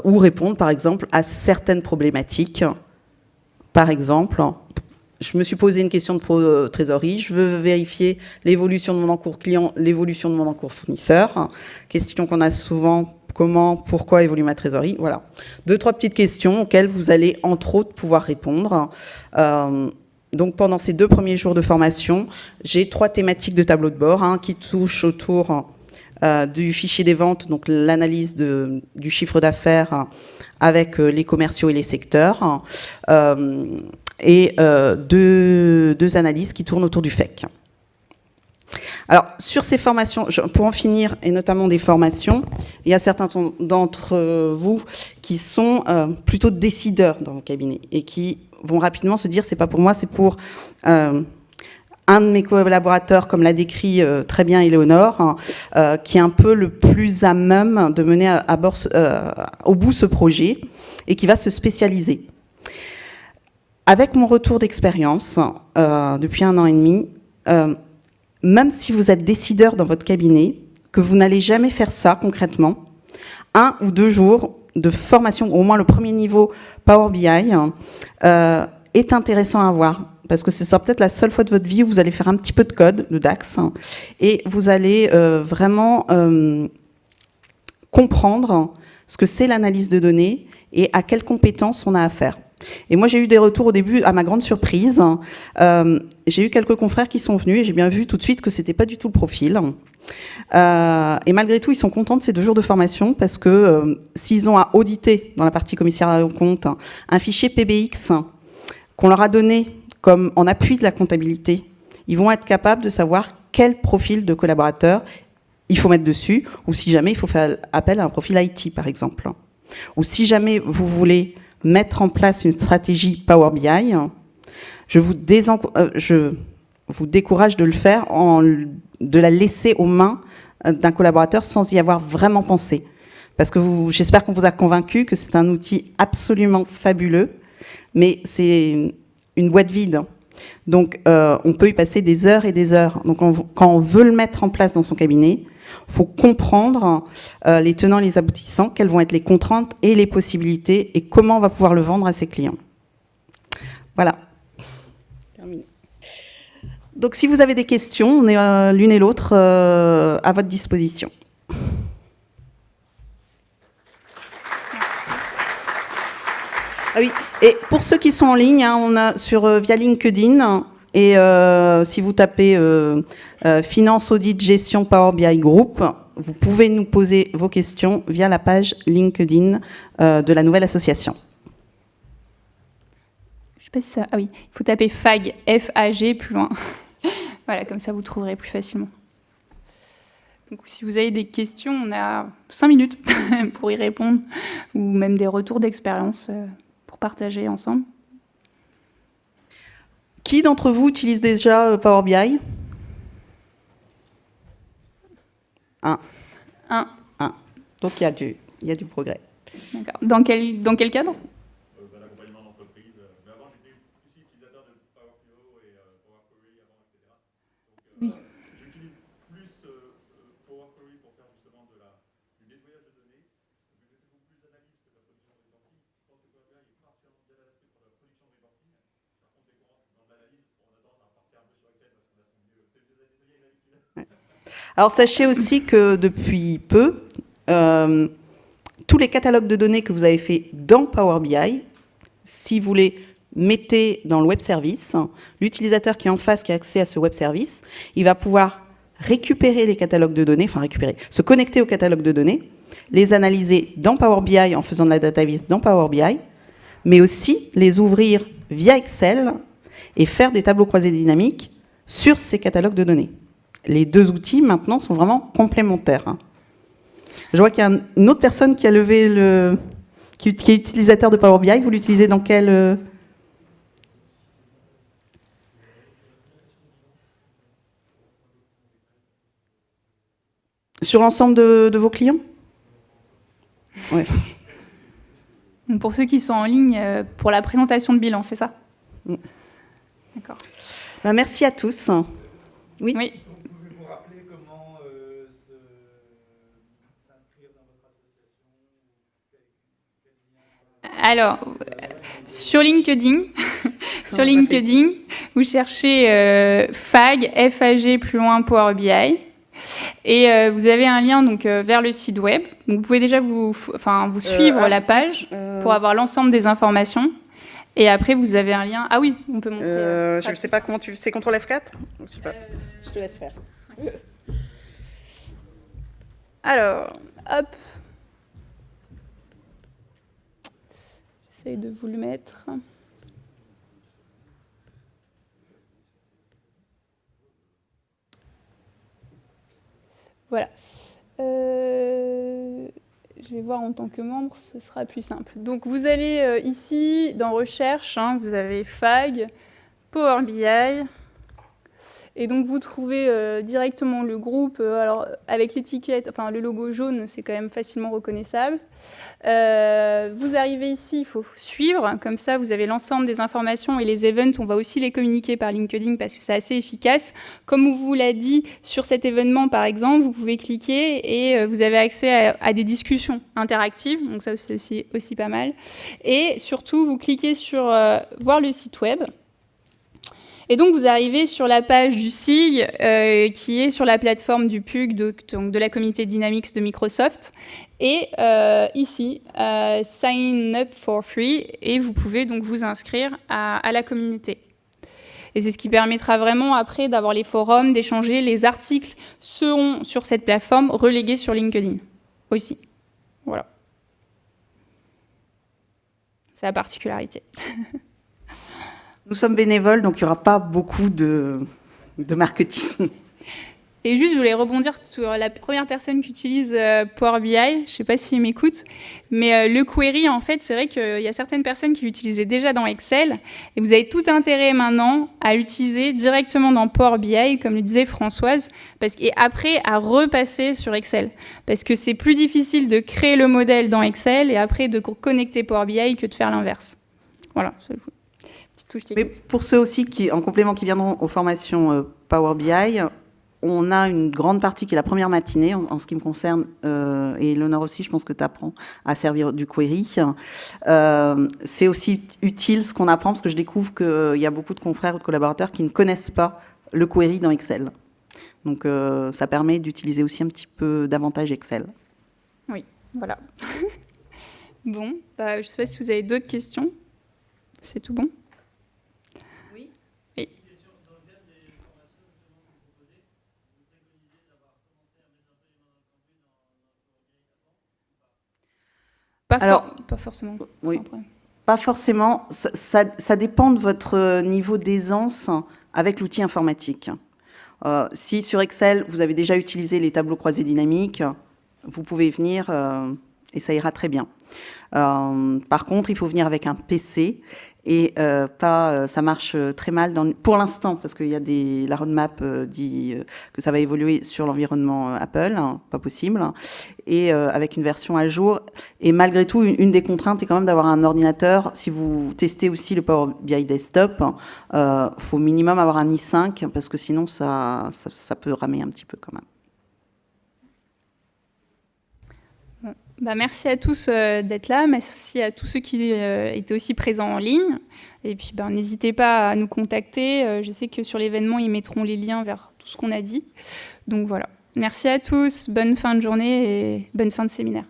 [SPEAKER 2] ou répondre, par exemple, à certaines problématiques. Par exemple, je me suis posé une question de trésorerie, je veux vérifier l'évolution de mon encours client, l'évolution de mon encours fournisseur. Question qu'on a souvent. Comment, pourquoi évolue ma trésorerie? Voilà. 2-3 petites questions auxquelles vous allez, entre autres, pouvoir répondre. Donc, pendant ces 2 premiers jours de formation, j'ai 3 thématiques de tableau de bord qui touchent autour du fichier des ventes, donc l'analyse du chiffre d'affaires avec les commerciaux et les secteurs, et 2 analyses qui tournent autour du FEC. Alors, sur ces formations, pour en finir, et notamment des formations, il y a certains d'entre vous qui sont plutôt décideurs dans vos cabinets et qui vont rapidement se dire, c'est pas pour moi, c'est pour un de mes collaborateurs, comme l'a décrit très bien Éléonore, qui est un peu le plus à même de mener au bout ce projet et qui va se spécialiser. Avec mon retour d'expérience, depuis 1 an et demi, même si vous êtes décideur dans votre cabinet, que vous n'allez jamais faire ça concrètement, 1 ou 2 jours de formation, au moins le premier niveau Power BI, est intéressant à voir. Parce que ce sera peut-être la seule fois de votre vie où vous allez faire un petit peu de code, de DAX, et vous allez vraiment comprendre ce que c'est l'analyse de données et à quelles compétences on a à faire. Et moi, j'ai eu des retours au début, à ma grande surprise. J'ai eu quelques confrères qui sont venus et j'ai bien vu tout de suite que c'était pas du tout le profil. Et malgré tout, ils sont contents de ces 2 jours de formation parce que s'ils ont à auditer, dans la partie commissariat aux comptes, un fichier PBX qu'on leur a donné comme en appui de la comptabilité, ils vont être capables de savoir quel profil de collaborateur il faut mettre dessus, ou si jamais il faut faire appel à un profil IT, par exemple. Ou si jamais vous voulez mettre en place une stratégie Power BI, je vous décourage de le faire, de la laisser aux mains d'un collaborateur sans y avoir vraiment pensé. Parce que j'espère qu'on vous a convaincu que c'est un outil absolument fabuleux, mais c'est une boîte vide. Donc, on peut y passer des heures et des heures. Donc, quand on veut le mettre en place dans son cabinet, il faut comprendre les tenants et les aboutissants, quelles vont être les contraintes et les possibilités, et comment on va pouvoir le vendre à ses clients. Voilà. Terminé. Donc, si vous avez des questions, on est l'une et l'autre à votre disposition. Ah oui, et pour ceux qui sont en ligne, on a via LinkedIn, et si vous tapez Finance, Audit, Gestion, Power BI Group, vous pouvez nous poser vos questions via la page LinkedIn de la nouvelle association.
[SPEAKER 1] Je sais pas si ça... Ah oui, il faut taper FAG, F-A-G, plus loin. Voilà, comme ça vous trouverez plus facilement. Donc, si vous avez des questions, on a 5 minutes pour y répondre, ou même des retours d'expérience pour partager ensemble.
[SPEAKER 2] Qui d'entre vous utilise déjà Power BI? Un. Donc il y a du progrès.
[SPEAKER 1] D'accord. Dans quel cadre?
[SPEAKER 3] L'accompagnement d'entreprise. Mais avant, j'étais aussi utilisateur de Power Pivot et Power Query avant, etc. Donc,
[SPEAKER 1] oui.
[SPEAKER 3] J'utilise plus Power Query pour faire justement du nettoyage de données
[SPEAKER 2] Alors sachez aussi que depuis peu, tous les catalogues de données que vous avez fait dans Power BI, si vous les mettez dans le web service, l'utilisateur qui est en face, qui a accès à ce web service, il va pouvoir récupérer les catalogues de données, se connecter au catalogue de données, les analyser dans Power BI en faisant de la data vis dans Power BI, mais aussi les ouvrir via Excel et faire des tableaux croisés dynamiques sur ces catalogues de données. Les deux outils, maintenant, sont vraiment complémentaires. Je vois qu'il y a une autre personne qui a levé qui est utilisateur de Power BI. Vous l'utilisez dans quel... Sur l'ensemble de vos clients? Ouais.
[SPEAKER 1] Donc pour ceux qui sont en ligne, pour la présentation de bilan, c'est ça? D'accord.
[SPEAKER 2] Ben, merci à tous. Oui.
[SPEAKER 1] Oui.
[SPEAKER 3] Pouvez-vous rappeler comment s'inscrire dans votre association?
[SPEAKER 1] Alors, sur LinkedIn, sur LinkedIn, vous cherchez FAG, FAG plus loin Power BI. Et vous avez un lien donc, vers le site web. Donc, vous pouvez déjà vous suivre la page pour avoir l'ensemble des informations. Et après, vous avez un lien. Ah oui, on peut montrer.
[SPEAKER 2] Je ne sais pas comment tu... C'est CTRL F4 ? Je sais pas. Je te laisse faire.
[SPEAKER 1] Alors, hop. J'essaye de vous le mettre. Voilà. Je vais voir en tant que membre, ce sera plus simple. Donc, vous allez ici, dans Recherche, vous avez FAG, Power BI. Et donc, vous trouvez directement le groupe. Alors, avec l'étiquette, enfin, le logo jaune, c'est quand même facilement reconnaissable. Vous arrivez ici, il faut suivre. Comme ça, vous avez l'ensemble des informations et les events. On va aussi les communiquer par LinkedIn parce que c'est assez efficace. Comme on vous l'a dit, sur cet événement, par exemple, vous pouvez cliquer et vous avez accès à des discussions interactives. Donc, ça, c'est aussi pas mal. Et surtout, vous cliquez sur voir le site web. Et donc, vous arrivez sur la page du SIG, qui est sur la plateforme du PUG, donc de la communauté Dynamics de Microsoft. Et ici, Sign up for free, et vous pouvez donc vous inscrire à la communauté. Et c'est ce qui permettra vraiment, après, d'avoir les forums, d'échanger. Les articles seront sur cette plateforme relégués sur LinkedIn aussi. Voilà. C'est la particularité.
[SPEAKER 2] Nous sommes bénévoles, donc il n'y aura pas beaucoup de marketing.
[SPEAKER 1] Et juste, je voulais rebondir sur la première personne qui utilise Power BI. Je ne sais pas s'il m'écoute, mais le query, en fait, c'est vrai qu'il y a certaines personnes qui l'utilisaient déjà dans Excel. Et vous avez tout intérêt maintenant à l'utiliser directement dans Power BI, comme le disait Françoise, et après à repasser sur Excel. Parce que c'est plus difficile de créer le modèle dans Excel et après de connecter Power BI que de faire l'inverse. Voilà, c'est tout.
[SPEAKER 2] Mais pour ceux aussi en complément qui viendront aux formations Power BI, on a une grande partie qui est la première matinée en ce qui me concerne, et Léonore aussi, je pense que tu apprends à servir du query. C'est aussi utile ce qu'on apprend, parce que je découvre qu'il y a beaucoup de confrères ou de collaborateurs qui ne connaissent pas le query dans Excel. Donc ça permet d'utiliser aussi un petit peu davantage Excel.
[SPEAKER 1] Oui, voilà. Bon, je ne sais pas si vous avez d'autres questions. C'est tout bon ? Pas forcément.
[SPEAKER 2] Oui. Pas forcément. Ça dépend de votre niveau d'aisance avec l'outil informatique. Si sur Excel, vous avez déjà utilisé les tableaux croisés dynamiques, vous pouvez venir et ça ira très bien. Par contre, il faut venir avec un PC et ça marche très mal pour l'instant, parce qu'il y a la roadmap dit que ça va évoluer sur l'environnement Apple, pas possible, et avec une version à jour. Et malgré tout, une des contraintes est quand même d'avoir un ordinateur. Si vous testez aussi le Power BI Desktop, faut minimum avoir un i5, parce que sinon ça peut ramer un petit peu quand même.
[SPEAKER 1] Merci à tous d'être là, merci à tous ceux qui étaient aussi présents en ligne. Et puis n'hésitez pas à nous contacter. Je sais que sur l'événement, ils mettront les liens vers tout ce qu'on a dit. Donc voilà. Merci à tous, bonne fin de journée et bonne fin de séminaire.